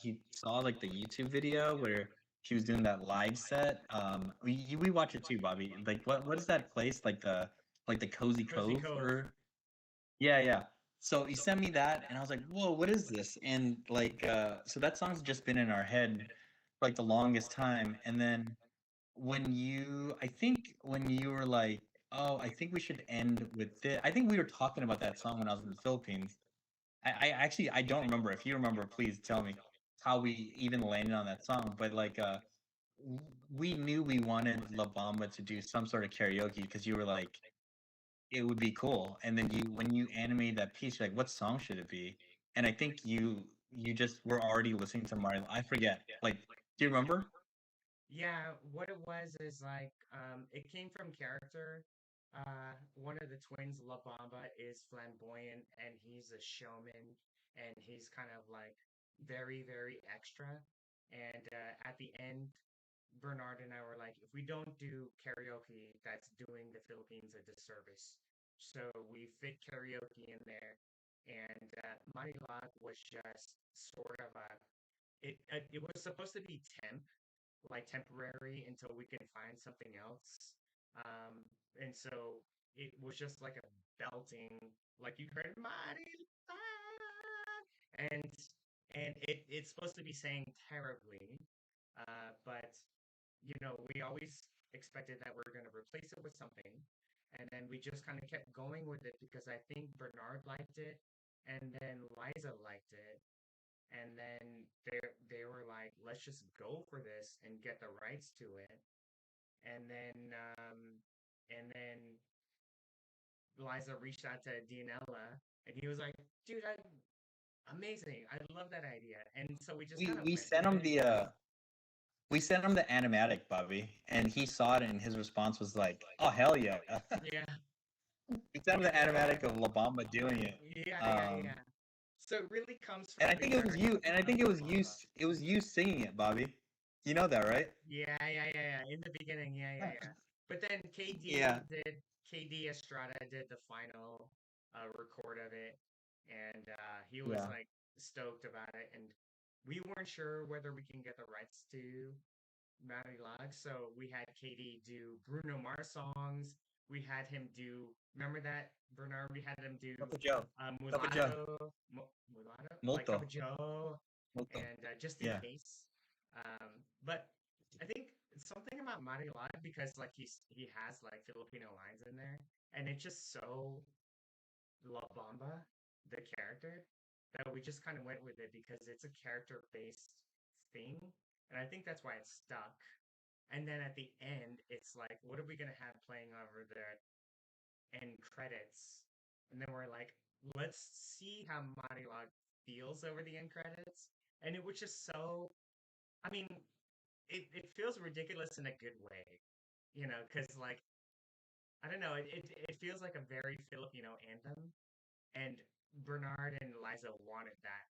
He saw like the YouTube video where she was doing that live set. We watch it too, Bobby. Like, what is that place? Like the Cozy Cozy Cove, Cove. or yeah, yeah. So he sent me that, and I was like, "Whoa, what is this?" And like, so that song's just been in our head for like the longest time. And then I think when you were like, "Oh, I think we should end with this," I think we were talking about that song when I was in the Philippines. I actually I don't remember. If you remember, please tell me how we even landed on that song. But like, we knew we wanted La Bamba to do some sort of karaoke because you were like, it would be cool. And then when you animated that piece, you're like, what song should it be? And I think you just were already listening to Mario. I forget. Like, do you remember? Yeah, what it was is like it came from character. One of the twins, La Bamba, is flamboyant and he's a showman and he's kind of like very, very extra. And at the end, Bernard and I were like, if we don't do karaoke, that's doing the Philippines a disservice. So we fit karaoke in there, and Manilag was just sort of a it was supposed to be like temporary until we can find something else. Um, and so it was just like a belting, like you heard Mighty and it's supposed to be saying terribly, but we always expected that we are going to replace it with something, and then we just kind of kept going with it because I think Bernard liked it, and then Liza liked it, and then they were like, let's just go for this and get the rights to it. And then Liza reached out to Dianella and he was like, dude, amazing. I love that idea. And so we just kind of We went sent with him it. we sent him the animatic, Bobby, and he saw it, and his response was like, "Oh hell yeah!" Yeah. We sent him the animatic of La Bamba doing it. Yeah, yeah, yeah. So it really comes And from I the think it was you, character and I think of it La was you. Bamba. It was you singing it, Bobby. You know that, right? Yeah, yeah, yeah, yeah. In the beginning, yeah, yeah, yeah. But then Yeah. KD Estrada did the final record of it, and he was Yeah. like stoked about it, and we weren't sure whether we can get the rights to Marilog, so we had KD do Bruno Mars songs. We had him do, remember that, Bernard? We had him do Cup of Joe. Cup of Joe. Mulatto, like Cup Molto. of Joe, Molto. and just in Yeah. case. But I think something about Marilog because like he has like Filipino lines in there, and it's just so La Bamba, the character, that we just kind of went with it because it's a character based thing, and I think that's why it's stuck. And then at the end, it's like, what are we gonna have playing over the end credits? And then we're like, let's see how Marilog feels over the end credits. And it was just so, I mean, it feels ridiculous in a good way, because like, I don't know, it feels like a very Filipino anthem. And Bernard and Liza wanted that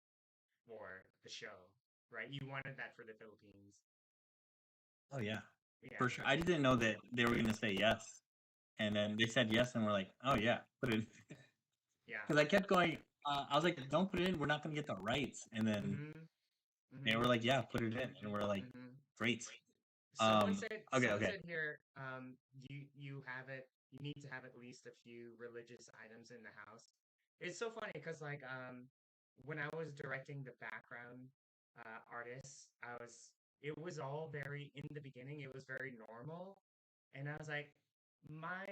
for the show, right? You wanted that for the Philippines. Oh yeah. Yeah, For sure. I didn't know that they were gonna say yes, and then they said yes, and we're like, oh yeah, put it. yeah. Because I kept going. I was like, don't put it in. We're not gonna get the rights. And then Mm-hmm. they Mm-hmm. were like, yeah, put it in, and we're like, Mm-hmm. great. Someone said Okay, someone okay. said here, you have it you need to have at least a few religious items in the house. It's so funny because like when I was directing the background artists, it was all very in the beginning, it was very normal. And I was like, my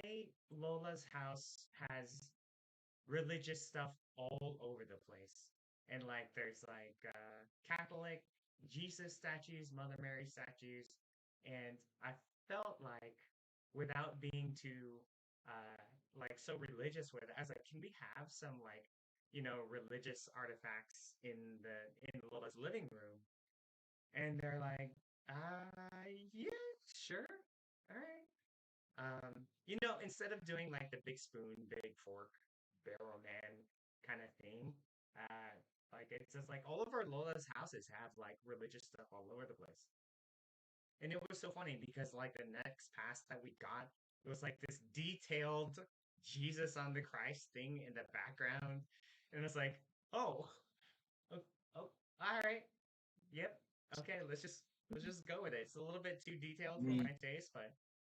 Lola's house has religious stuff all over the place. And like there's like Catholic Jesus statues, Mother Mary statues, And I felt like, without being too like so religious with it, I was like, can we have some like, religious artifacts in Lola's living room? And they're like, yeah, sure, all right. Instead of doing like the big spoon, big fork, barrel man kind of thing, uh, like it's just like all of our Lola's houses have like religious stuff all over the place. And it was so funny because like the next pass that we got, it was like this detailed Jesus on the Christ thing in the background. And it's like, oh, oh, oh, all right. Yep. Okay, let's just go with it. It's a little bit too detailed for my taste, but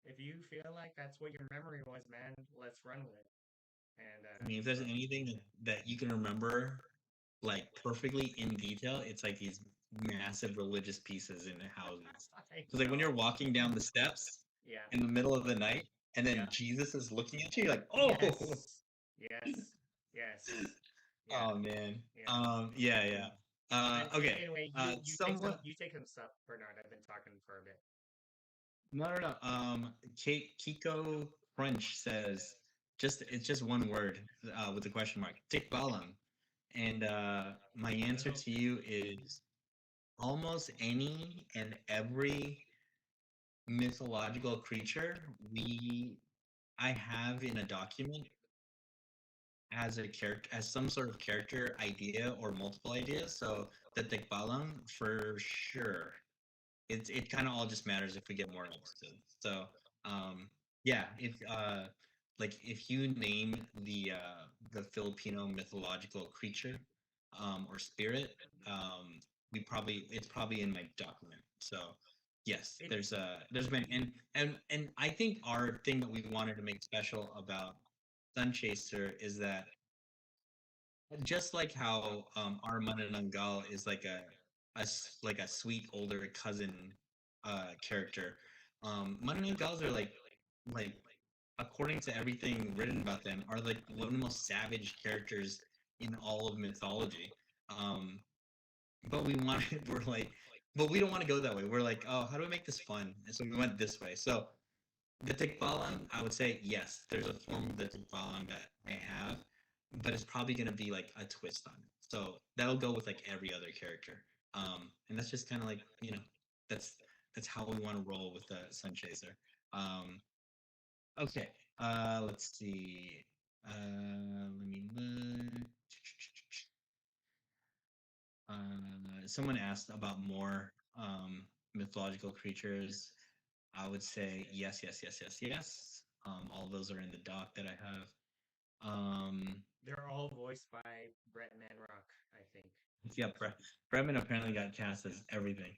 if you feel like that's what your memory was, man, let's run with it. And I mean, if there's so anything that you can remember like perfectly in detail, it's like these massive religious pieces in the houses. I Because like when know. you're walking down the steps Yeah. in the middle of the night, and then Yeah. Jesus is looking at you, you're like, oh, Yes. Yes. Yes. Yeah. oh man, Yeah. yeah, yeah. Okay, Anyway, you take someone. some stuff, Bernard. I've been talking for a bit. No, no, no. Kiko Crunch says it's just one word with a question mark. Tikbalang. And my answer Oh, to you is almost any and every mythological creature I have in a document as a character, as some sort of character idea or multiple ideas. So the Tikbalang for sure. It kind of all just matters if we get more episodes. So um yeah, if you name the Filipino mythological creature or spirit, it's probably in my document. So yes, it. there's been and I think our thing that we wanted to make special about Sun Chaser is that just like how our Manananggal is like like a sweet older cousin character, Manananggals are like according to everything written about them are like one of the most savage characters in all of mythology. Um, but we're like, but we don't want to go that way. We're like, oh, how do we make this fun? And so we went this way. So the tikbalang, I would say yes. There's a form of the tikbalang that I have, but it's probably gonna be like a twist on it. So that'll go with like every other character. And that's just kind of like that's that's how we want to roll with the Sun Chaser. Um, okay. Let's see. Let me look. Someone asked about more mythological creatures. I would say yes, yes, yes, yes, yes. All those are in the doc that I have. They're all voiced by Brett Manrock, I think. Yeah, Bremen apparently got cast as everything.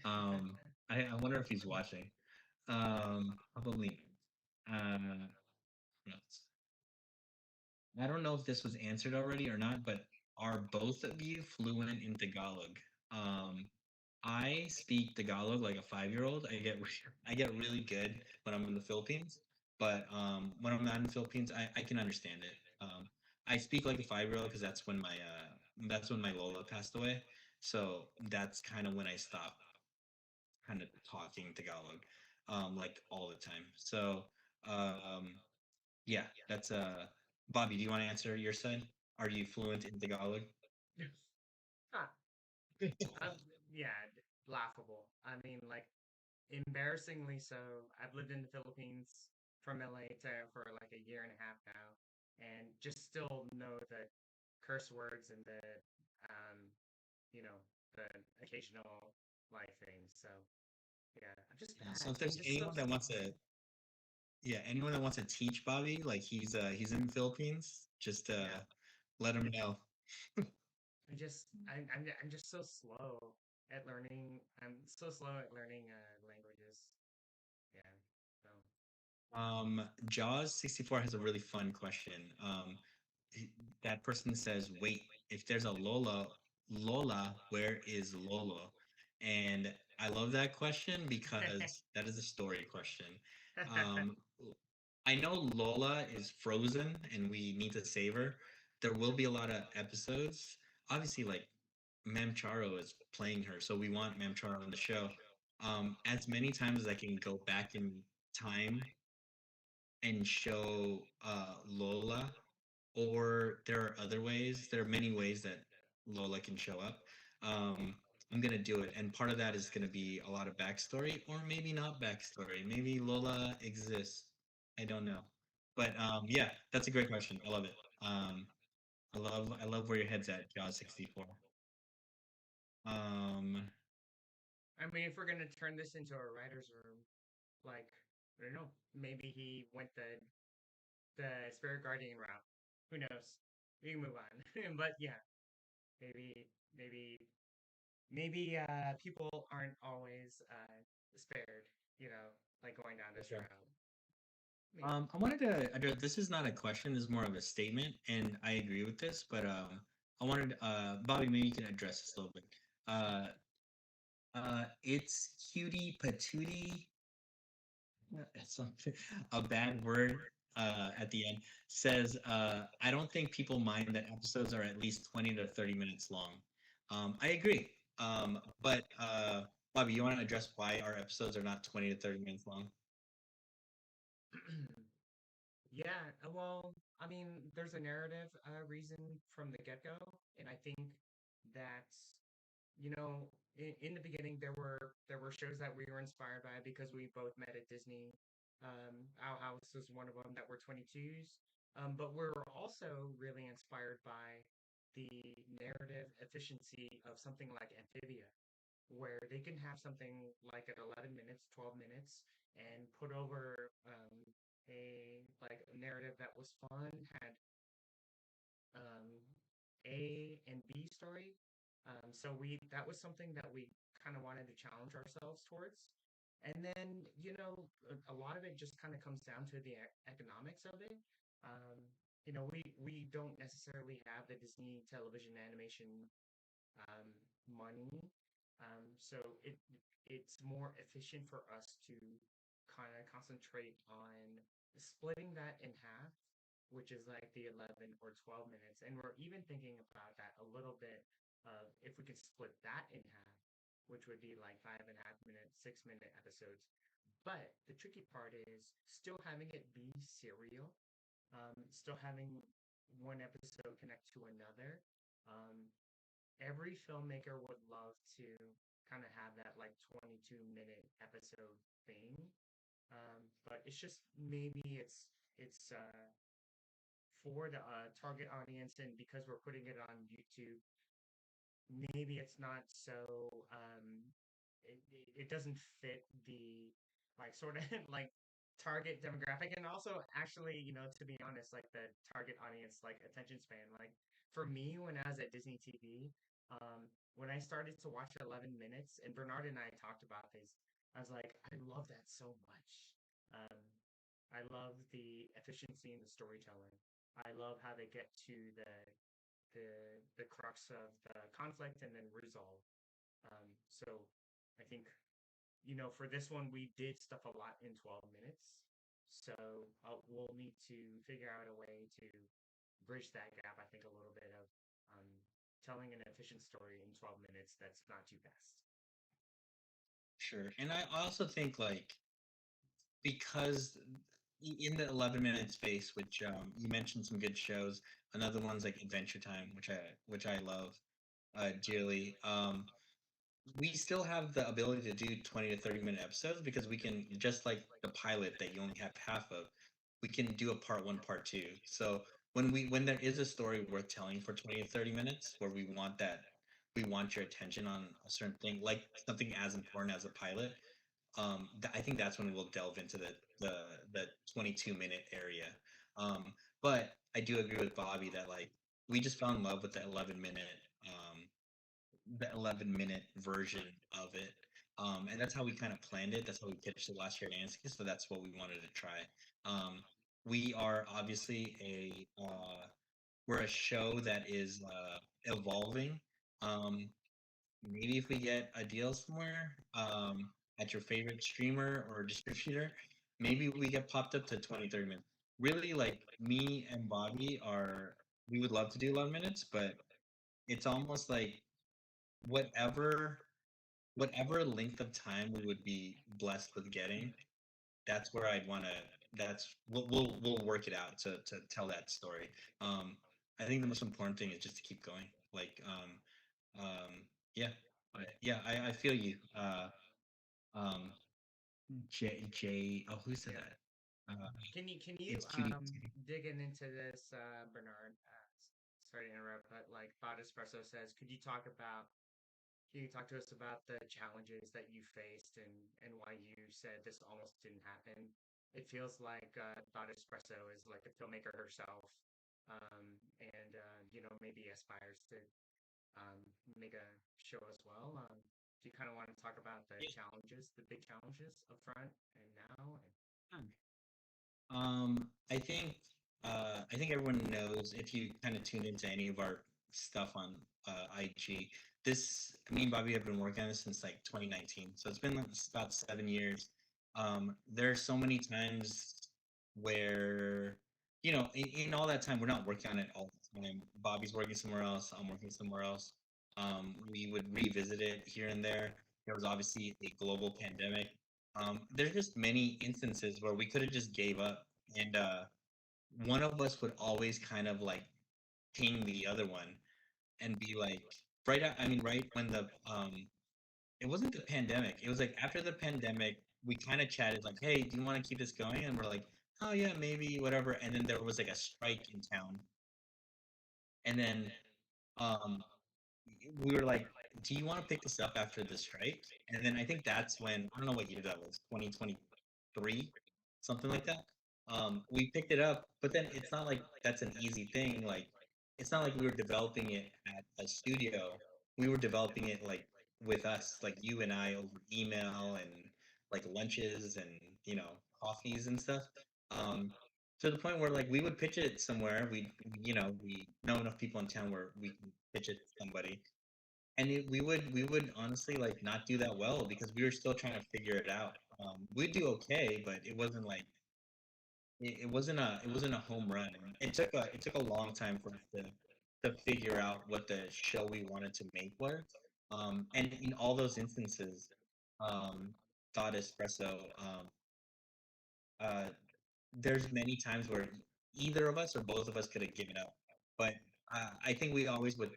I wonder if he's watching. Probably. Who knows? I don't know if this was answered already or not, but are both of you fluent in Tagalog? Um, I speak Tagalog like a 5-year-old. I get really good when I'm in the Philippines, but when I'm not in the Philippines, I can understand it. I speak like a 5-year-old because that's when my Lola passed away. So that's kind of when I stopped kind of talking Tagalog, like all the time. So um, yeah, that's Bobby. Do you want to answer your side? Are you fluent in Tagalog? Huh. Yeah, laughable. I mean, like, embarrassingly so. I've lived in the Philippines from LA for like a year and a half now, and just still know the curse words and um, you know, the occasional life things. So yeah, I'm just Yeah, so bad. if I'm there's just so slow. anyone that wants to teach Bobby, like he's in the Philippines, just Yeah, let him know. I'm just so slow at learning. I'm so slow at learning languages. Yeah. So Jaws 64 has a really fun question. That person says, "Wait, if there's a Lola, where is Lolo?" And I love that question because that is a story question. Um, I know Lola is frozen and we need to save her. There will be a lot of episodes. Obviously, like Mam Charo is playing her, so we want Mam Charo on the show. as many times as I can go back in time and show Lola, or there are other ways. There are many ways that Lola can show up. Um, I'm gonna do it, and part of that is gonna be a lot of backstory, or maybe not backstory. Maybe Lola exists. I don't know, but yeah, that's a great question. I love it. I love where your head's at, Jaws 64. Um, I mean, if we're gonna turn this into a writer's room, like I don't know, maybe he went the spirit guardian route. Who knows? We can move on. But yeah, maybe maybe maybe people aren't always spared. You know, like going down this sure. route. Maybe. I wanted to address. This is not a question. This is more of a statement, and I agree with this. But I wanted Bobby, maybe you can address this a little bit. Uh, it's cutie patootie. It's a bad word at the end. Says, I don't think people mind that episodes are at least 20 to 30 minutes long. I agree. But Bobby, you want to address why our episodes are not 20 to 30 minutes long? Yeah, well, I mean, there's a narrative reason from the get-go, and I think that in the beginning there were shows that we were inspired by because we both met at Disney. Our house was one of them that were 22s. But we're also really inspired by the narrative efficiency of something like Amphibia, where they can have something like at 11 minutes, 12 minutes, and put over a like a narrative that was fun, had um, A and B story. So we that was something that we kind of wanted to challenge ourselves towards. And then, a lot of it just kind of comes down to the economics of it. Um, we don't necessarily have the Disney television animation um, money. So it's more efficient for us to kind of concentrate on splitting that in half, which is like the 11 or 12 minutes. And we're even thinking about that a little bit of if we could split that in half, which would be like 5.5 minute, 6 minute episodes. But the tricky part is still having it be serial, still having one episode connect to another. Um, every filmmaker would love to kind of have that like 22-minute episode thing. But it's just maybe it's for the target audience, and because we're putting it on YouTube, maybe it's not so it doesn't fit the like sort of like target demographic, and also actually, to be honest, like the target audience like attention span, like for me when I was at Disney TV, when I started to watch 11 minutes, and Bernard and I talked about this, I was like, I love that so much. um I love the efficiency in the storytelling. I love how they get to the crux of the conflict and then resolve. So I think, for this one, we did stuff a lot in 12 minutes. So we'll need to figure out a way to bridge that gap, I think, a little bit of um, telling an efficient story in 12 minutes that's not too fast. Sure. And I also think like because in the 11-minute space, which you mentioned some good shows, another one's like Adventure Time, which I love dearly. We still have the ability to do 20 to 30-minute episodes because we can, just like the pilot that you only have half of, we can do a part one, part two. So when there is a story worth telling for 20 to 30 minutes where we want your attention on a certain thing, like something as important as a pilot, I think that's when we'll delve into the 22-minute area. Um, but I do agree with Bobby that like we just fell in love with um, the 11-minute version of it. And that's how we kind of planned it. That's how we pitched it last year at Annecy. So that's what we wanted to try. Um, we are obviously we're a show that is evolving. Um, maybe if we get a deal somewhere at your favorite streamer or distributor, maybe we get popped up to 20, 30 minutes. Really, like me and Bobby we would love to do 11 minutes, but it's almost like whatever whatever length of time we would be blessed with getting, that's where I'd want to. That's we'll work it out to tell that story. Um, I think the most important thing is just to keep going. Like, yeah, yeah, I feel you. Um, J. Oh, who said Yeah. that? Can you It's cutie. digging into this, Bernard? Sorry to interrupt, but like Thought Espresso says, can you talk to us about the challenges that you faced and why you said this almost didn't happen? It feels like Thought Espresso is like a filmmaker herself, and maybe aspires to um, make a show as well. Do you kind of want to talk about the Yeah. challenges, the big challenges up front and now? I think I think everyone knows if you kind of tune into any of our stuff on IG. This me and Bobby have been working on this since like 2019, so it's been like, about 7 years. There are so many times where in all that time we're not working on it all the time. Bobby's working somewhere else. I'm working somewhere else. We would revisit it here and there. There was obviously a global pandemic. There's just many instances where we could have just gave up, and one of us would always kind of like ping the other one and be like, I mean, right when the it wasn't the pandemic. It was like after the pandemic, we kind of chatted like, "Hey, do you want to keep this going?" And we're like, "Oh yeah, maybe, whatever." And then there was like a strike in town, and then um, we were like, "Do you want to pick this up after the strike?" And then I think that's when I don't know what year that was, 2023, something like that. We picked it up, but then it's not like that's an easy thing. Like, it's not like we were developing it at a studio. We were developing it like with us, like you and I over email and like lunches and coffees and stuff. Um, to the point where like we would pitch it somewhere. We know enough people in town where we can pitch it to somebody, and we would honestly like not do that well because we were still trying to figure it out. We'd do okay, but it wasn't like it wasn't a home run. And it took a long time for us to figure out what the show we wanted to make was. And in all those instances, um, Thought Espresso, uh, there's many times where either of us or both of us could have given up. But I think we always would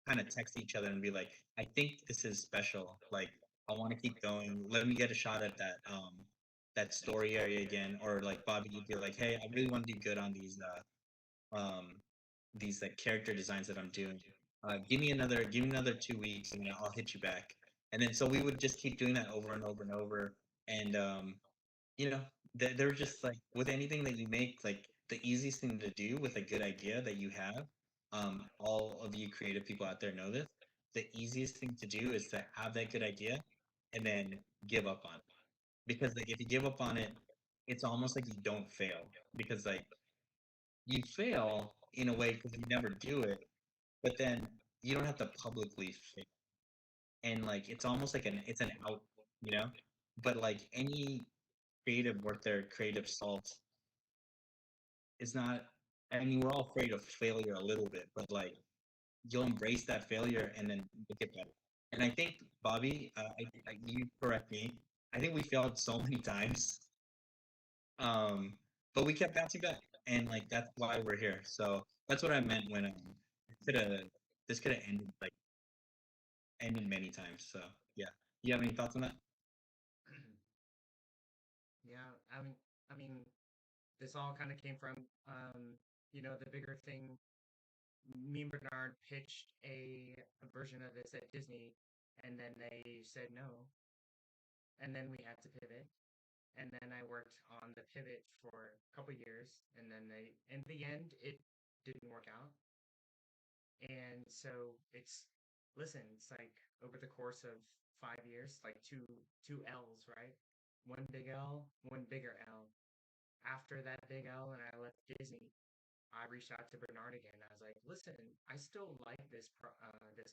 kind of text each other and be like, "I think this is special. Like, I want to keep going. Let me get a shot at that story area again." Or like Bobby, you'd be like, "Hey, I really want to do good on these like character designs that I'm doing. Give me another 2 weeks, and I'll hit you back." And then so we would just keep doing that over and over and over. And you know they're just like with anything that you make, like the easiest thing to do with a good idea that you have, all of you creative people out there know this, the easiest thing to do is to have that good idea and then give up on it, because like if you give up on it, it's almost like you don't fail, because like you fail in a way because you never do it, but then you don't have to publicly fail, and like it's almost like it's an out, you know but like any creative work their creative salts is not. I mean, we're all afraid of failure a little bit, but like you'll embrace that failure and then make it better. And I think Bobby, you correct me. I think we failed so many times, um, but we kept bouncing back, and like that's why we're here. So that's what I meant when could have this could have ended many times. So yeah, you have any thoughts on that? Yeah, I mean, this all kind of came from the bigger thing. Me and Bernard pitched a version of this at Disney, and then they said no, and then we had to pivot, and then I worked on the pivot for a couple years, and then in the end, it didn't work out. And so listen, it's like over the course of 5 years, like two L's, right? One big L, one bigger L. After that big L, and I left Disney, I reached out to Bernard again. I was like, "Listen, I still like this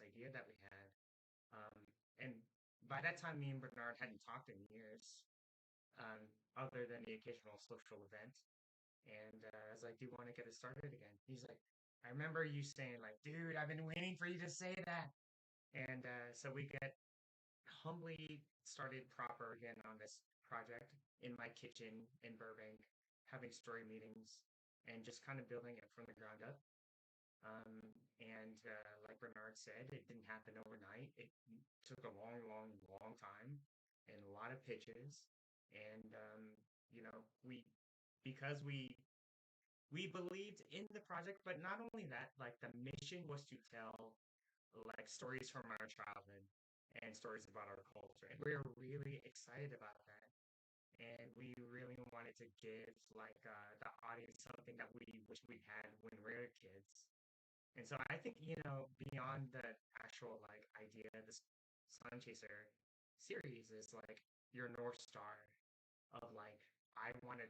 idea that we had." And by that time, me and Bernard hadn't talked in years, other than the occasional social event. And I was like, "Do you want to get it started again?" He's like, "I remember you saying like, dude, I've been waiting for you to say that." And so we get humbly started proper again on this project in my kitchen in Burbank, having story meetings and just kind of building it from the ground up. And like Bernard said, it didn't happen overnight. It took a long, long, long time and a lot of pitches. And we because we believed in the project, but not only that, like the mission was to tell like stories from our childhood and stories about our culture. And we were really excited about that. And we really wanted to give like the audience something that we wish we had when we were kids. And so I think, beyond the actual like idea, this Sun Chaser series is like your North Star of like, I want to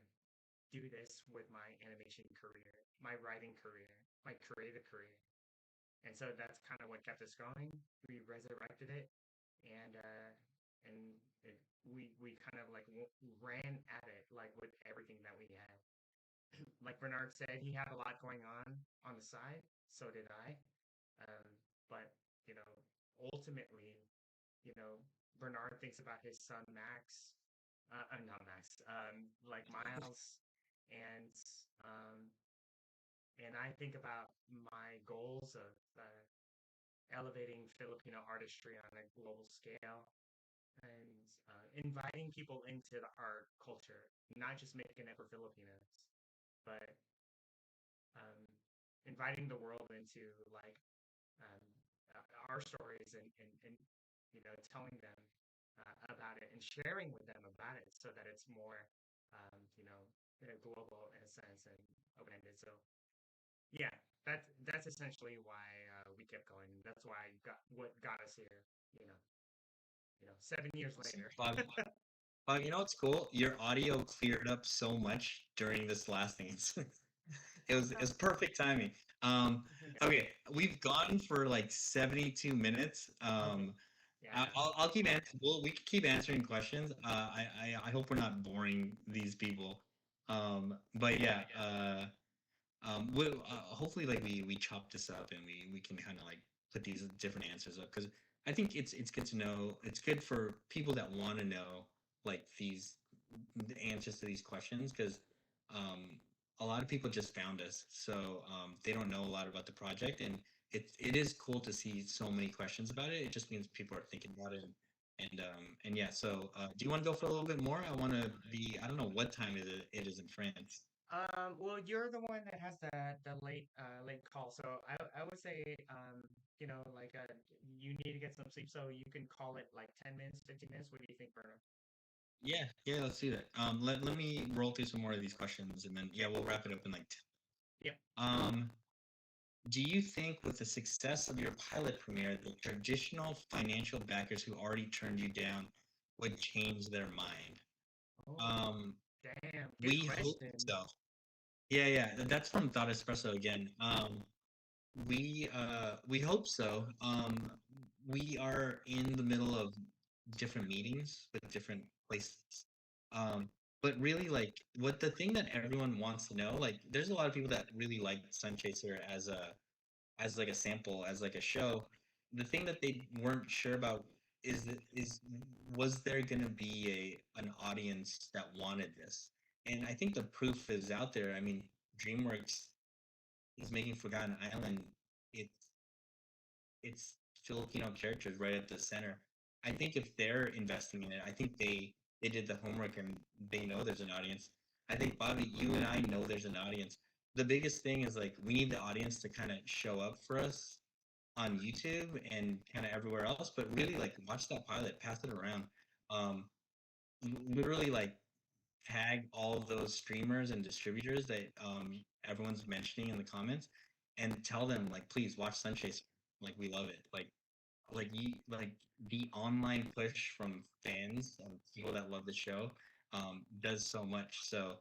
do this with my animation career, my writing career, my creative career. And so that's kind of what kept us going. We resurrected it, and and we kind of like ran at it like with everything that we had. Like Bernard said, he had a lot going on the side. So did I. Um, but you know, ultimately, you know, Bernard thinks about his son Max, not Max, like Miles, and um, and I think about my goals of elevating Filipino artistry on a global scale and inviting people into the art culture, not just making it for Filipinos, but um, inviting the world into like um, our stories and telling them about it and sharing with them about it so that it's more global in a sense and open-ended. So yeah, that's essentially why we kept going. That's why got what got us here. You know, 7 years Awesome. later. Bob, you know what's cool? Your audio cleared up so much during this last answer. It was perfect timing. Um, okay, we've gone for like 72 minutes. Yeah. I'll keep answering. Well, we can keep answering questions. I hope we're not boring these people. But yeah. Hopefully, like we chop this up and we can kind of like put these different answers up because I think it's good to know. It's good for people that want to know like the answers to these questions because um, a lot of people just found us, so they don't know a lot about the project, and it is cool to see so many questions about it. It just means people are thinking about it, and yeah. So, do you want to go for a little bit more? I want to be. I don't know what time it is in France. Well, you're the one that has the late call, so I would say like you need to get some sleep, so you can call it like 10 minutes, 15 minutes. What do you think, Bernard? Yeah, let's do that. Let me roll through some more of these questions, and then yeah, Yep. we'll wrap it up in like 10. Yep. Do you think with the success of your pilot premiere, the traditional financial backers who already turned you down would change their mind? Oh, Um, damn. Good we hope question. so. Yeah, that's from Thought Espresso again. We hope so. We are in the middle of different meetings with different places. Um, but really, like, what the thing that everyone wants to know, like, there's a lot of people that really like Sun Chaser as like a sample, as like a show. The thing that they weren't sure about is was there gonna be an audience that wanted this? And I think the proof is out there. I mean, DreamWorks is making Forgotten Island. It's it's Filipino characters right at the center. I think if they're investing in it, I think they did the homework and they know there's an audience. I think Bobby, you and I know there's an audience. The biggest thing is like we need the audience to kind of show up for us on YouTube and kind of everywhere else, but really like watch that pilot, pass it around. Um, Literally like tag all of those streamers and distributors that everyone's mentioning in the comments and tell them like please watch Sunchase. Like we love it. Like the online push from fans and people that love the show does so much. So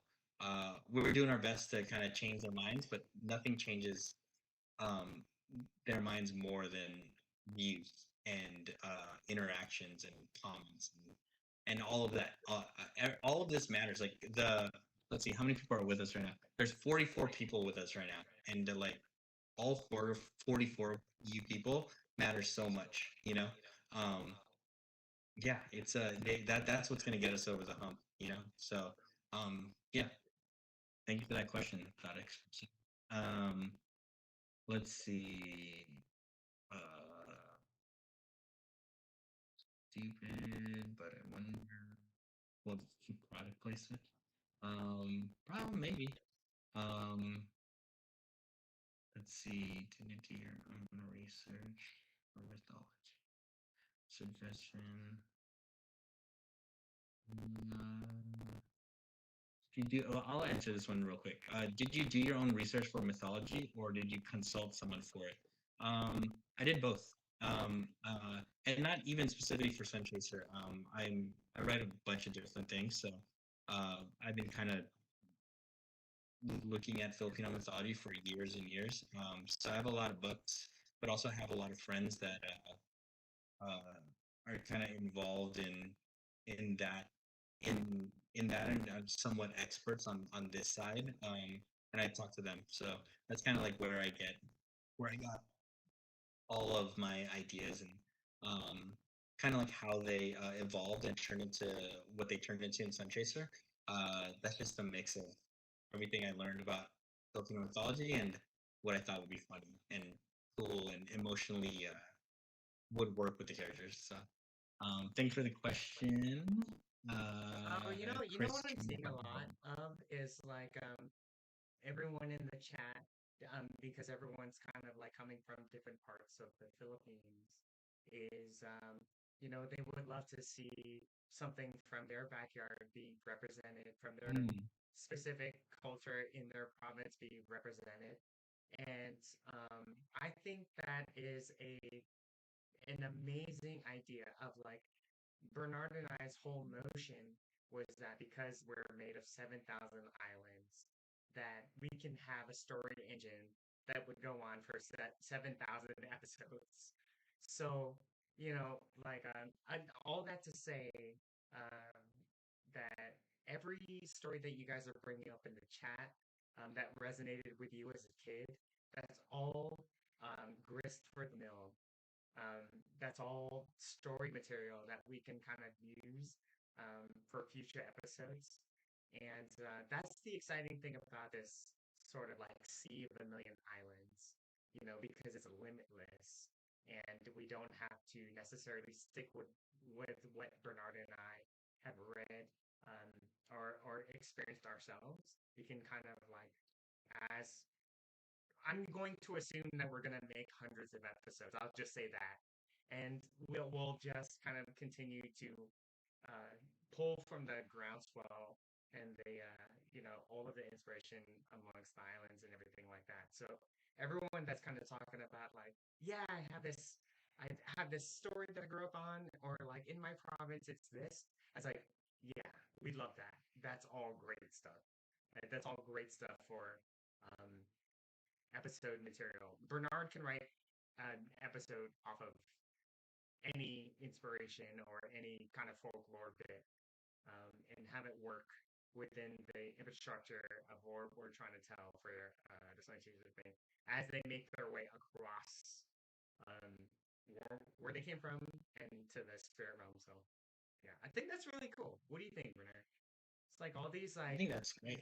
we're doing our best to kind of change their minds, but nothing changes um, their minds more than views and interactions and comments and all of that. All of this matters. Like let's see, how many people are with us right now? There's 44 people with us right now, and like all 44 you people matter so much. Um, yeah, it's that's what's gonna get us over the hump, you know. So, yeah, thank you for that question, Thaddeus. Let's see. Uh, Stupid, but I wonder. Well, keep product placement. Probably maybe. Um, let's see. Dignity or I'm gonna research or mythology. Suggestion. Uh, did you? Well, I'll answer this one real quick. Did you do your own research for mythology, or did you consult someone for it? I did both. And not even specifically for Sun Chaser. I read a bunch of different things, so I've been kind of looking at Filipino mythology for years and years. So I have a lot of books, but also have a lot of friends that are kind of involved in that in that and are somewhat experts on this side. And I talk to them, so that's kind of like where I got all of my ideas and kind of like how they evolved and turned into what they turned into in Sun Chaser. That's just a mix of everything I learned about Filipino mythology and what I thought would be funny and cool and emotionally would work with the characters. So, thanks for the question. You know Chris. what I'm seeing a lot of is like everyone in the chat, because everyone's kind of like coming from different parts of the Philippines, is they would love to see something from their backyard be represented, from their Mm, specific culture in their province be represented. And I think that is an amazing idea of like Bernard and I's whole notion was that because we're made of 7,000 islands, that we can have a story engine that would go on for 7,000 episodes. So, like, all that to say um, that every story that you guys are bringing up in the chat that resonated with you as a kid, that's all grist for the mill. um, that's all story material that we can kind of use for future episodes. And that's the exciting thing about this sort of like sea of a million islands, because it's limitless and we don't have to necessarily stick with what Bernard and I have read um, or experienced ourselves. We can kind of like, as I'm going to assume that we're going to make hundreds of episodes. I'll just say that. And we'll just kind of continue to uh, pull from the groundswell and all of the inspiration amongst the islands and everything like that. So everyone that's kind of talking about like, yeah, I have this story that I grew up on, or like in my province, it's this. I was like, yeah, we love that. That's all great stuff. Right? That's all great stuff for um, episode material. Bernard can write an episode off of any inspiration or any kind of folklore bit and have it work within the infrastructure of what we're trying to tell for the science fiction thing as they make their way across um, where they came from and to the spirit realm. So, yeah, I think that's really cool. What do you think, Bernard? It's like all these I like think that's great.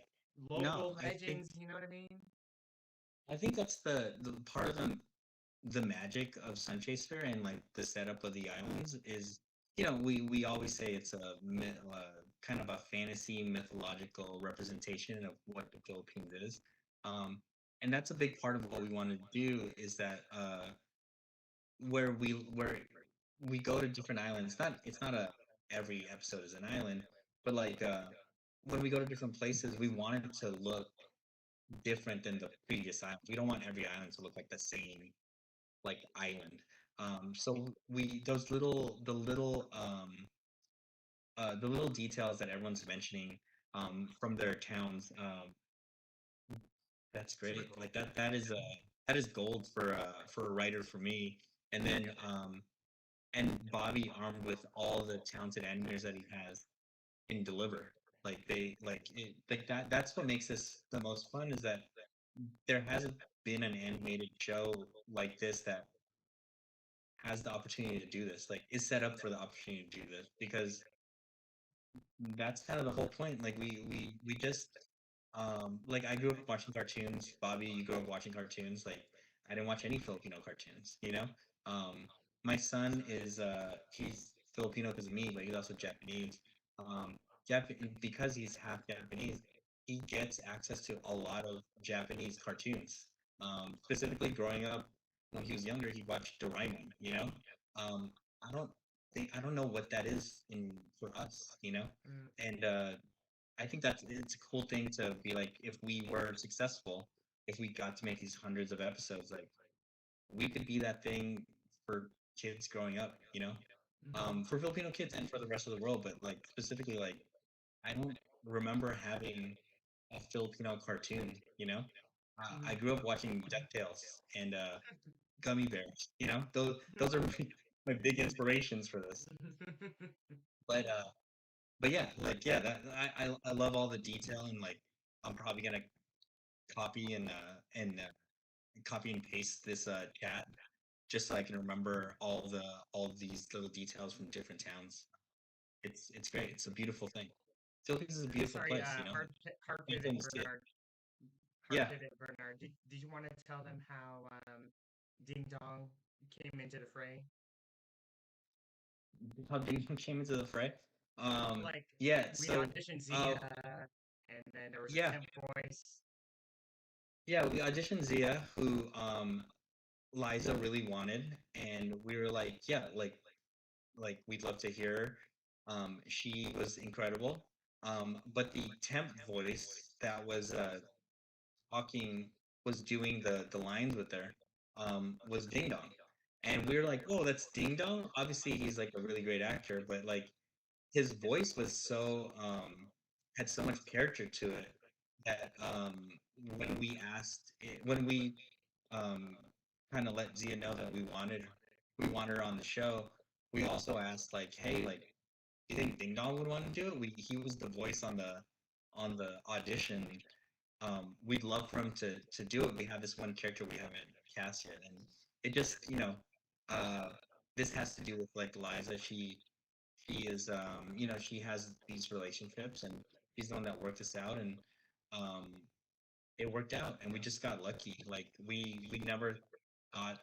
No, local legends, you know what I mean? I think that's the part of the magic of Sun Chaser and like the setup of the islands is, we always say it's kind of a fantasy mythological representation of what the Philippines is. And that's a big part of what we want to do is that where we go to different islands. It's not a every episode is an island, but like when we go to different places, we want it to look different than the previous islands. We don't want every island to look like the same like island. So we those little the little details that everyone's mentioning from their towns. That's Super great. cool. Like that is gold for a writer for me. And then and Bobby armed with all the talented animators that he has can deliver. Like they like it, like that. That's what makes this the most fun is that there hasn't been an animated show like this that has the opportunity to do this, like is set up for the opportunity to do this, because that's kind of the whole point. Like we just like I grew up watching cartoons. Bobby, you grew up watching cartoons. Like I didn't watch any Filipino cartoons, you know? My son is he's Filipino because of me, but he's also Japanese. Um because he's half Japanese, he gets access to a lot of Japanese cartoons. Specifically growing up when he was younger, he watched Doraemon, you know? Um I don't know what that is in for us, you know? Mm, And I think that's it's a cool thing to be like, if we were successful, if we got to make these hundreds of episodes, like we could be that thing for kids growing up, you know? mhm, For Filipino kids and for the rest of the world, but like specifically, like I don't remember having a Filipino cartoon, you know? I grew up watching DuckTales and Gummy Bears, you know? Those are my big inspirations for this. mhm. But yeah, like yeah, that I love all the detail, and like I'm probably gonna copy and copy and paste this chat just so I can remember all of these little details from different towns. It's great. It's a beautiful thing. Philippines is a beautiful Sorry, place, you know. hard Beautiful pivot, to see it. Bernard. Hard Yeah. pivot, Bernard. Did you want to tell them how Ding Dong came into the fray? How Ding Dong came into the fray. Like Yeah. we So auditioned uh, Zia, and then there was a yeah, temp voice. yeah, we auditioned Zia, who Liza really wanted, and we were like, yeah, like we'd love to hear her. She was incredible. But the temp voice that was talking was doing the lines with her was Ding Dong. And we were like, oh, that's Ding Dong. Obviously he's like a really great actor, but like his voice was so had so much character to it that when when we um kind of let Zia know that we wanted her on the show, we also asked like, hey, like, do you think Ding Dong would want to do it? He was the voice on the audition. We'd love for him to do it. We have this one character we haven't cast yet, and it just, you know, uh, this has to do with like Liza. She is you know, she has these relationships, and she's the one that worked this out, and um it worked out, and we just got lucky. Like we never thought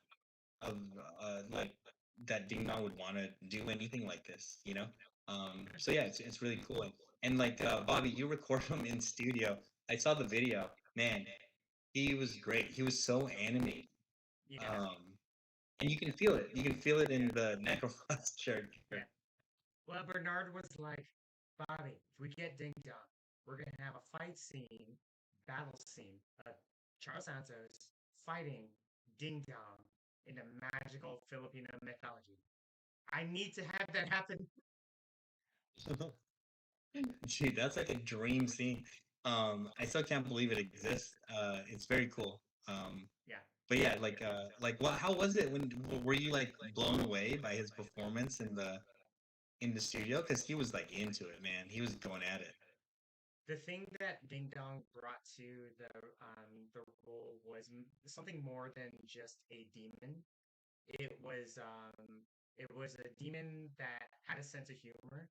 of like that Ding Dong would want to do anything like this, you know. So yeah, it's really cool. And like Bobby, you record him in studio. I saw the video. Man, he was great. He was so animated. Yeah, Um, and you can feel it. You can feel it in the Necrofrost shirt. yeah. Well, Bernard was like, Bobby, if we get Ding Dong, we're gonna have a fight scene, battle scene of Charles Santos fighting Ding Dong in the magical Filipino mythology. I need to have that happen. Gee, that's like a dream scene. I still can't believe it exists. It's very cool. Yeah. But yeah, like what? How was it when were you like blown away by his performance in the studio? Because he was like into it, man. He was going at it. The thing that Ding Dong brought to the role was something more than just a demon. It was um it was a demon that had a sense of humor.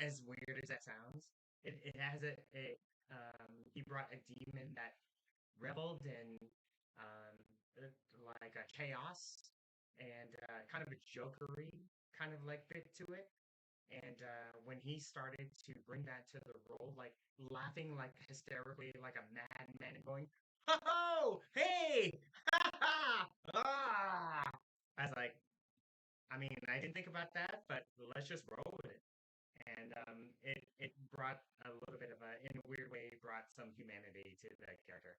As weird as that sounds, it has he brought a demon that reveled in um uh, like a chaos and kind of a jokery kind of like bit to it. And when he started to bring that to the role, like laughing like hysterically like a madman and going, "Oh, hey, ha ha, ah!" I was like, I mean, I didn't think about that, but let's just roll with it. And it brought a little bit of a, in a weird way, brought some humanity to the character,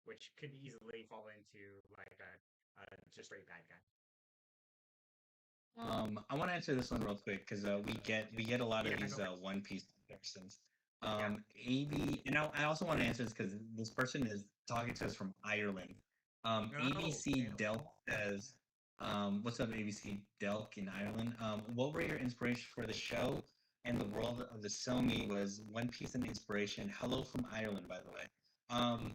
which could easily fall into like a just straight bad guy. I want to answer this one real quick because we get a lot of Yeah, these go for it. One Piece comparisons. Yeah. AB, and I also want to answer this because this person is talking to us from Ireland. ABC damn. Delk says, "What's up, ABC Delk in Ireland? What were your inspirations for the show and the world of the Somi? Was One Piece an inspiration? Hello from Ireland, by the way." Um,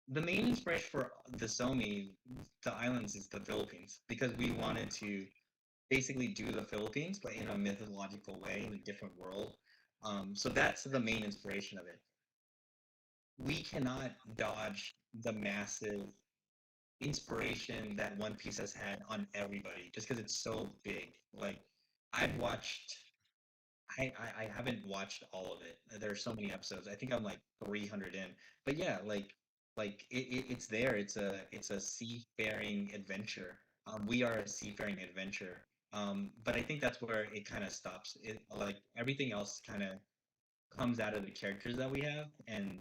the main inspiration for the Somi, the islands, is the Philippines because we wanted to basically do the Philippines, but in a mythological way in a different world. So that's the main inspiration of it. We cannot dodge the massive inspiration that One Piece has had on everybody just because it's so big. Like I've watched I haven't watched all of it. There are so many episodes. I think I'm like 300 in. But yeah, it's there. It's a seafaring adventure. We are a seafaring adventure. But I think that's where it kind of stops. It like everything else kind of comes out of the characters that we have and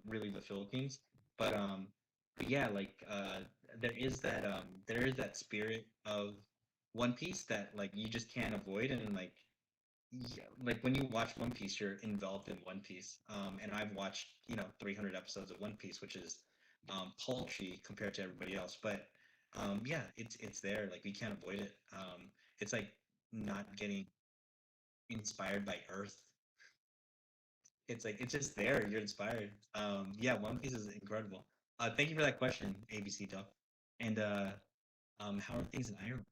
really the Philippines. But yeah, there is that spirit of One Piece that like you just can't avoid and like yeah, like when you watch One Piece, you're involved in One Piece. And I've watched 300 episodes of One Piece, which is paltry compared to everybody else. But yeah, it's there. Like we can't avoid it. It's like not getting inspired by Earth. It's like it's just there. You're inspired. Yeah, One Piece is incredible. Thank you for that question, ABC Doc. And how are things in Ireland?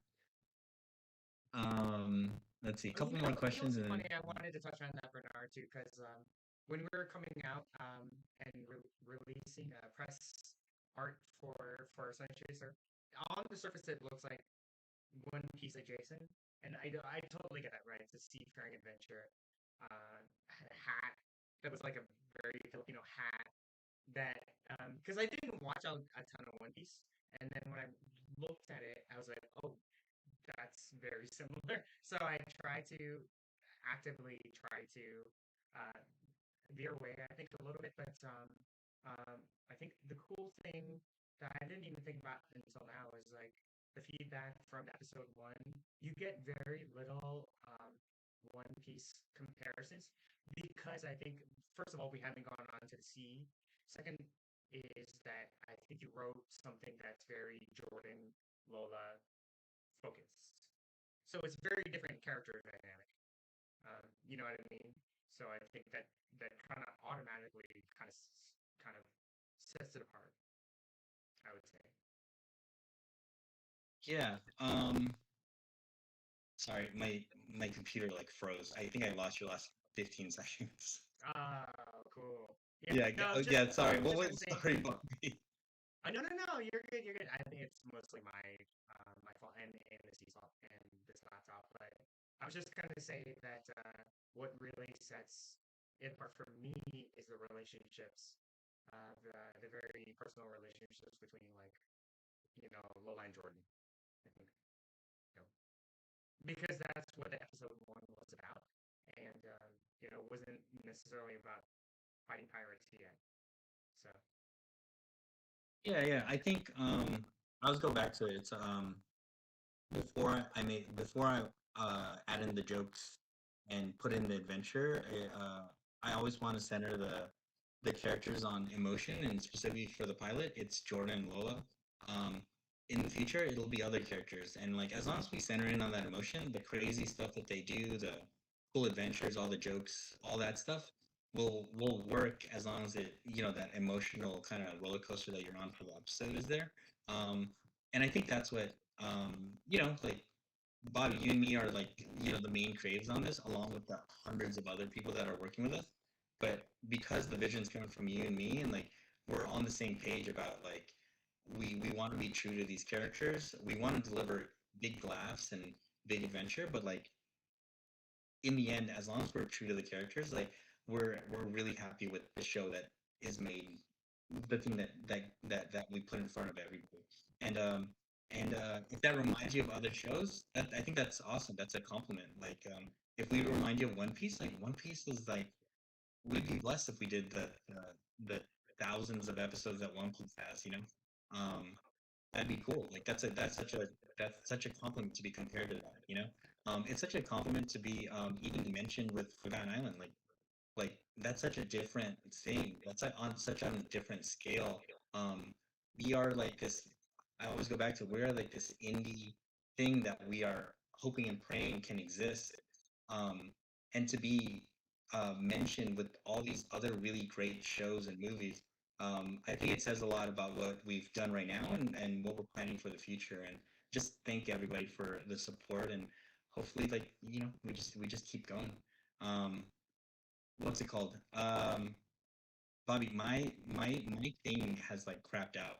Let's see, a couple more questions and then Funny, I wanted to touch on that, Bernard, too, because when we were coming out and releasing press art for Sun Chaser, on the surface it looks like One Piece adjacent, and I totally get that, right? It's a seafaring adventure. Had a hat that was like a very Filipino hat that because I didn't watch a ton of One Piece, and then when I looked at it, I was like, oh, that's very similar. So I try to actively try to uh, veer away, I think, a little bit. But I think the cool thing that I didn't even think about until now is like the feedback from episode one. You get very little One Piece comparisons because I think, first of all, we haven't gone on to the sea. Second is that I think you wrote something that's very Jordan Lola focused. So it's very different character dynamic. You know what I mean? So I think that kind of automatically kind of sets it apart. I would say. yeah. Sorry, my computer like froze. I think I lost your last 15 seconds. Oh, cool. Yeah. Yeah, No, yeah. Sorry. I What was was just gonna say. sorry about me? No, no, no. You're good. You're good. I think it's mostly my fault and this fault and this laptop. But I was just gonna say that what really sets it apart for me is the relationships, the very personal relationships between like Lola and Jordan. I think you know, because that's what the episode one was about, and wasn't necessarily about fighting pirates yet. So Yeah. I think I'll just go back to it. It's before I add in the jokes and put in the adventure. I always want to center the characters on emotion, and specifically for the pilot, it's Jordan and Lola. Um, in the future, it'll be other characters, and like as long as we center in on that emotion, the crazy stuff that they do, the cool adventures, all the jokes, all that stuff will work as long as it that emotional kind of roller coaster that you're on for the episode is there. Um, and I think that's what like Bobby, you and me are like the main creatives on this, along with the hundreds of other people that are working with us. But because the vision's coming from you and me, and like we're on the same page about like we want to be true to these characters. We want to deliver big laughs and big adventure, but like in the end, as long as we're true to the characters, like we're really happy with the show that is made, the thing that we put in front of everybody. And if that reminds you of other shows, I think that's awesome. That's a compliment. Like if we remind you of One Piece, like One Piece is like we'd be blessed if we did the thousands of episodes that One Piece has. That'd be cool. Like that's such a compliment to be compared to that. It's such a compliment to be even mentioned with Forgotten Island. Like that's such a different thing. That's like on such a different scale. We are like this. I always go back to we're like this indie thing that we are hoping and praying can exist, and to be mentioned with all these other really great shows and movies. I think it says a lot about what we've done right now and what we're planning for the future. And just thank everybody for the support and hopefully, like, we just keep going. Um, what's it called? Bobby, my thing has like crapped out.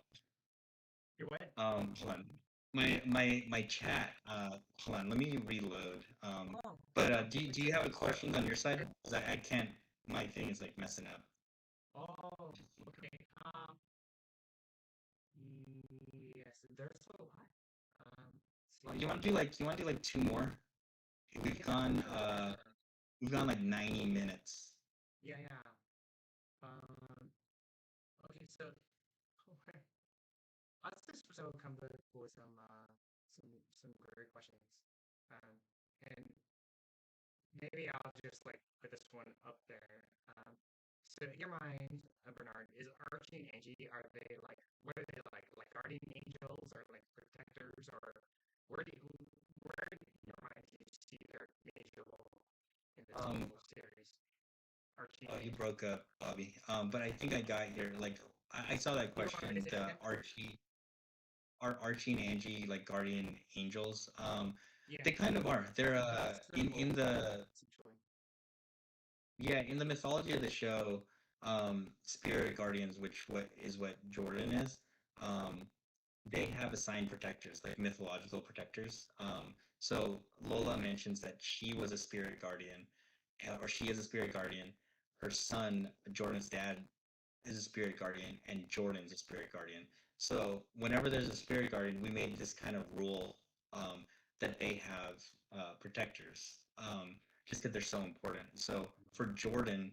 You're what? Hold on. My chat. Hold on. Let me reload. Oh, But do you have a questions on your side? 'Cause I can't. My thing is like messing up. oh, okay. Yes, there's a lot. See, You want to do like two more? We've gone uh sure. we've gone like 90 minutes. Yeah, yeah. Okay, so okay. Let's just so come up with some great questions. Um, and maybe I'll just like put this one up there. So in your mind, Bernard, is Archie and Angie, are they like, what are they like guardian angels or like protectors, or where do you, where in your mind do you see their major role in this Um, whole series? Archie oh, and you Angie. broke up, Bobby. But I think I got your like. I saw that You want me to question. say it The again? Archie and Angie like guardian angels? Yeah. They kind of are. They're in So the essentially, yeah, in the mythology of the show, spirit guardians, which what is what Jordan is, um, they have assigned protectors, like mythological protectors. So Lola mentions that she was a spirit guardian, or she is a spirit guardian. Her son, Jordan's dad, is a spirit guardian, and Jordan's a spirit guardian. So whenever there's a spirit guardian, we made this kind of rule, that they have protectors, just because they're so important. So for Jordan,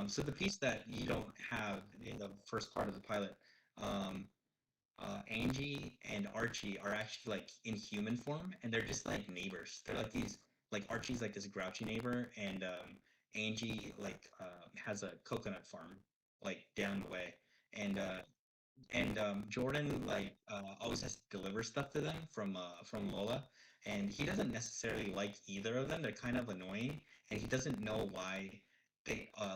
so the piece that you don't have in the first part of the pilot, um, Angie and Archie are actually like in human form, and they're just like neighbors. They're like these, like Archie's like this grouchy neighbor, and Angie like has a coconut farm like down the way, and Jordan like always has to deliver stuff to them from Lola, and he doesn't necessarily like either of them. They're kind of annoying, and he doesn't know why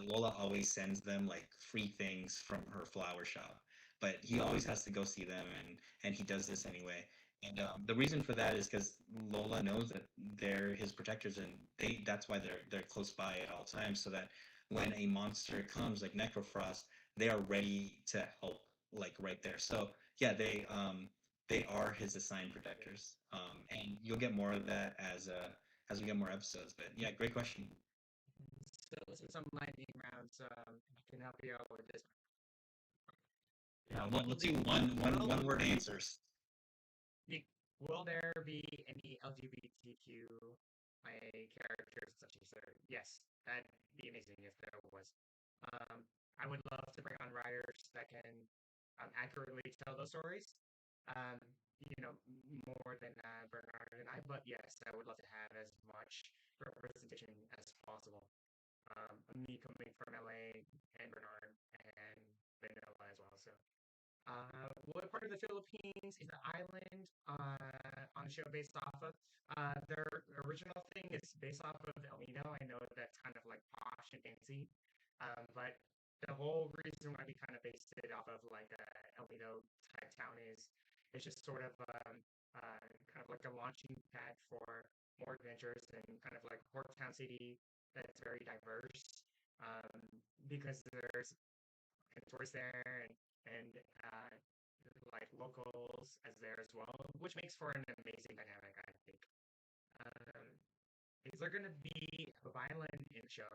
Lola always sends them like free things from her flower shop, but he always has to go see them, and he does this anyway. And the reason for that is because Lola knows that they're his protectors, and that's why they're close by at all times, so that when a monster comes like Necrofrost, they are ready to help like right there. So yeah, they are his assigned protectors, and you'll get more of that as we get more episodes. But yeah, great question. so some lightning rounds can help you out with this. Yeah, Will let's do the one will word answers. will there be any LGBTQIA characters such as there? Yes, that'd be amazing if there was. Um, I would love to bring on writers that can accurately tell those stories. Um, more than Bernard and I, but yes, I would love to have as much representation as possible. Me coming from LA and Bernard and Vanilla as well. So what part of the Philippines is the island on the show based off of? Their original thing is based off of El Nino. I know that's kind of like posh and fancy, but the whole reason why we kind of based it off of like a El Nino type town is it's just sort of kind of like a launching pad for more adventures and kind of like a port town city that's very diverse um, because there's tourists there and uh, like locals as there as well, which makes for an amazing dynamic, I think. Um, is there going to be a violin in the show?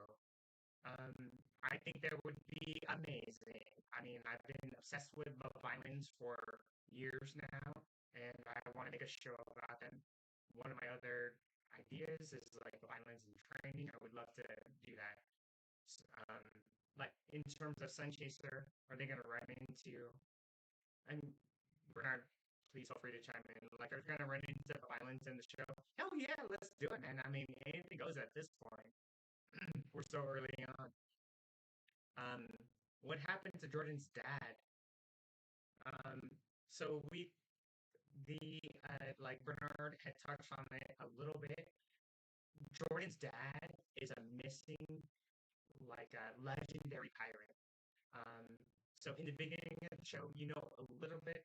Um, I think that would be amazing. I mean, I've been obsessed with violins for years now, and I want to make a show about them. One of my other ideas is like violins and training. I would love to do that. Um, like in terms of Sun Chaser, are they going to run into and Bernard, please feel free to chime in. Like, are we gonna run into violence in the show? Hell yeah, let's do it, man. I mean, anything goes at this point. We're so early on. Um, what happened to Jordan's dad? Um, so the like Bernard had touched on it a little bit. Jordan's dad is a missing, like a legendary pirate. Um, So in the beginning of the show, you know a little bit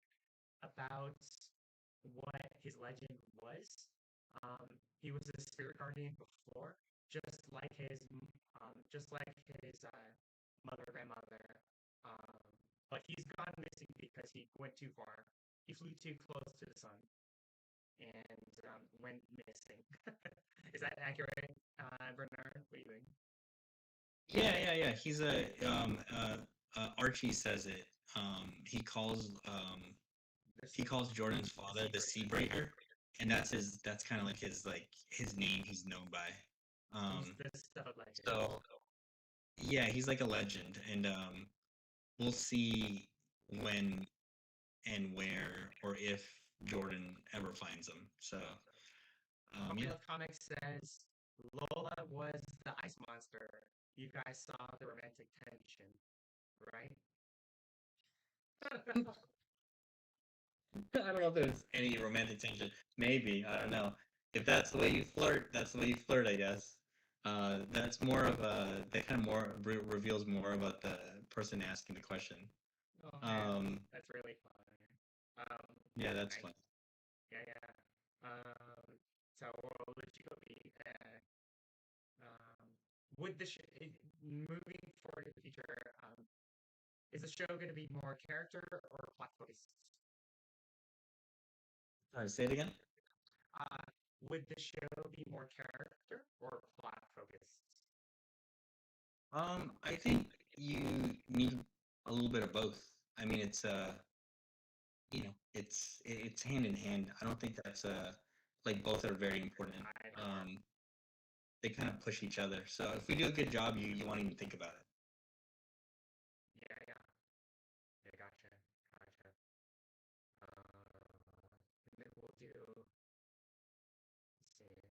about what his legend was. He was a spirit guardian before, just like his mother, grandmother. Um, but he's gone missing because he went too far. He flew too close to the sun and went missing. Is that accurate, Bernard? What do you think? Yeah. He's Archie says it. He calls Jordan's father the Sea Breaker, and that's kind of like his name he's known by. He's the stuff like it. So yeah, he's like a legend, and we'll see when and where or if Jordan ever finds him. So Puppy Love Comics says Lola was the ice monster. You guys saw the romantic tension, right? I don't know if there's any romantic tension. Maybe, I don't know. If that's the way you flirt, that's the way you flirt, I guess. That's more of a that kind of more reveals more about the person asking the question. Oh man, Um, that's really fun. yeah, that's Right. fun. Yeah. So what would you go be? Would the moving forward in the future, is the show going to be more character or plot focused? Sorry, say it again. Uh, would the show be more character or plot focused? I think you need a little bit of both. I mean, it's it's hand in hand. I don't think that's like both are very important. Um, they kind of push each other. So if we do a good job, you won't even think about it. Yeah. Yeah, gotcha. And then we'll do. Let's see.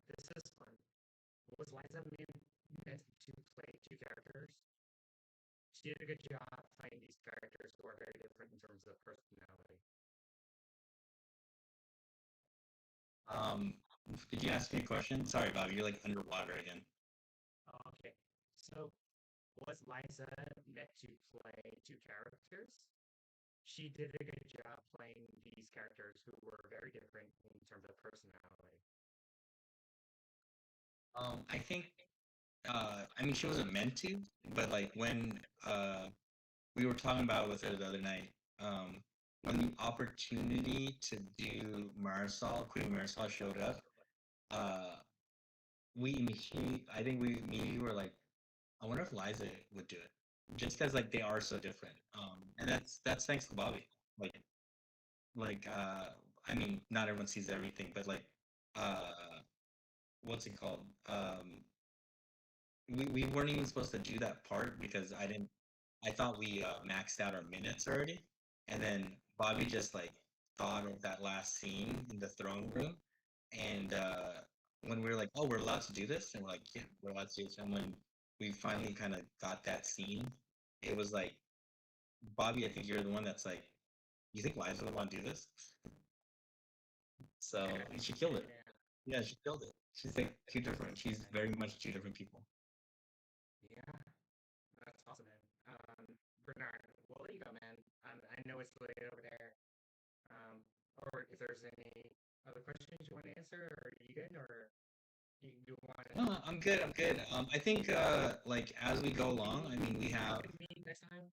This is fun. Was Liza meant to play two characters? She did a good job playing these characters who are very different in terms of personality. Um, did you ask me a question? Sorry, Bobby, you're like underwater again. Okay, so was Liza meant to play two characters? She did a good job playing these characters who were very different in terms of personality. I think I mean she wasn't meant to, but like when we were talking about it with her the other night, when the opportunity to do Marisol, Queen Marisol showed up, uh, I think me and you were like, I wonder if Liza would do it, just because like they are so different. And that's thanks to Bobby. Like like I mean, not everyone sees everything, but like uh, what's it called? We weren't even supposed to do that part because I thought we maxed out our minutes already, and then Bobby just like thought of that last scene in the throne room, and when we were like, oh, we're allowed to do this, and we're like, yeah, we're allowed to do this, and when we finally kind of got that scene, it was like, Bobby, I think you're the one that's like, you think Liza would want to do this? So and she killed it. Yeah, she killed it. She's like two different. She's very much two different people. Yeah, that's awesome, man. Bernard, we'll let you go, man. I know it's late over there. Or if there's any other questions you want to answer, or are you good, or you want to? No, I'm good. I'm good. I think like as we go along, I mean, we have. Meet next time.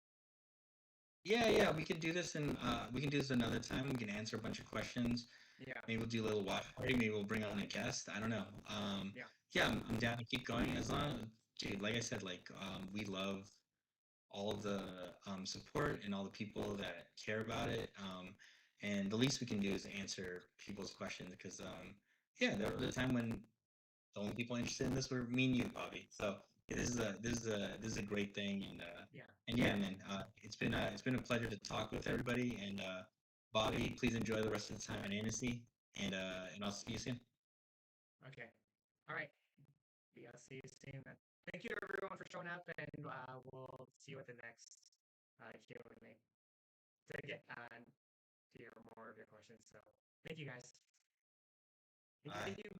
Yeah, we can do this and we can do this another time. We can answer a bunch of questions. Yeah. Maybe we'll do a little watch party. Maybe we'll bring on a guest. I don't know. Yeah, I'm down to keep going as long. Dude, like I said, like we love all the support and all the people that care about it. And the least we can do is answer people's questions because yeah, there was a time when the only people interested in this were me and you, Bobby. So this is a great thing, and yeah, man, it's been a pleasure to talk with everybody. And Bobby, please enjoy the rest of the time at Annecy, and I'll see you soon. Okay. All right. Yeah, I'll see you soon. Thank you everyone for showing up, and we'll see you at the next Q&A to get to hear more of your questions. So thank you guys. Bye. Continue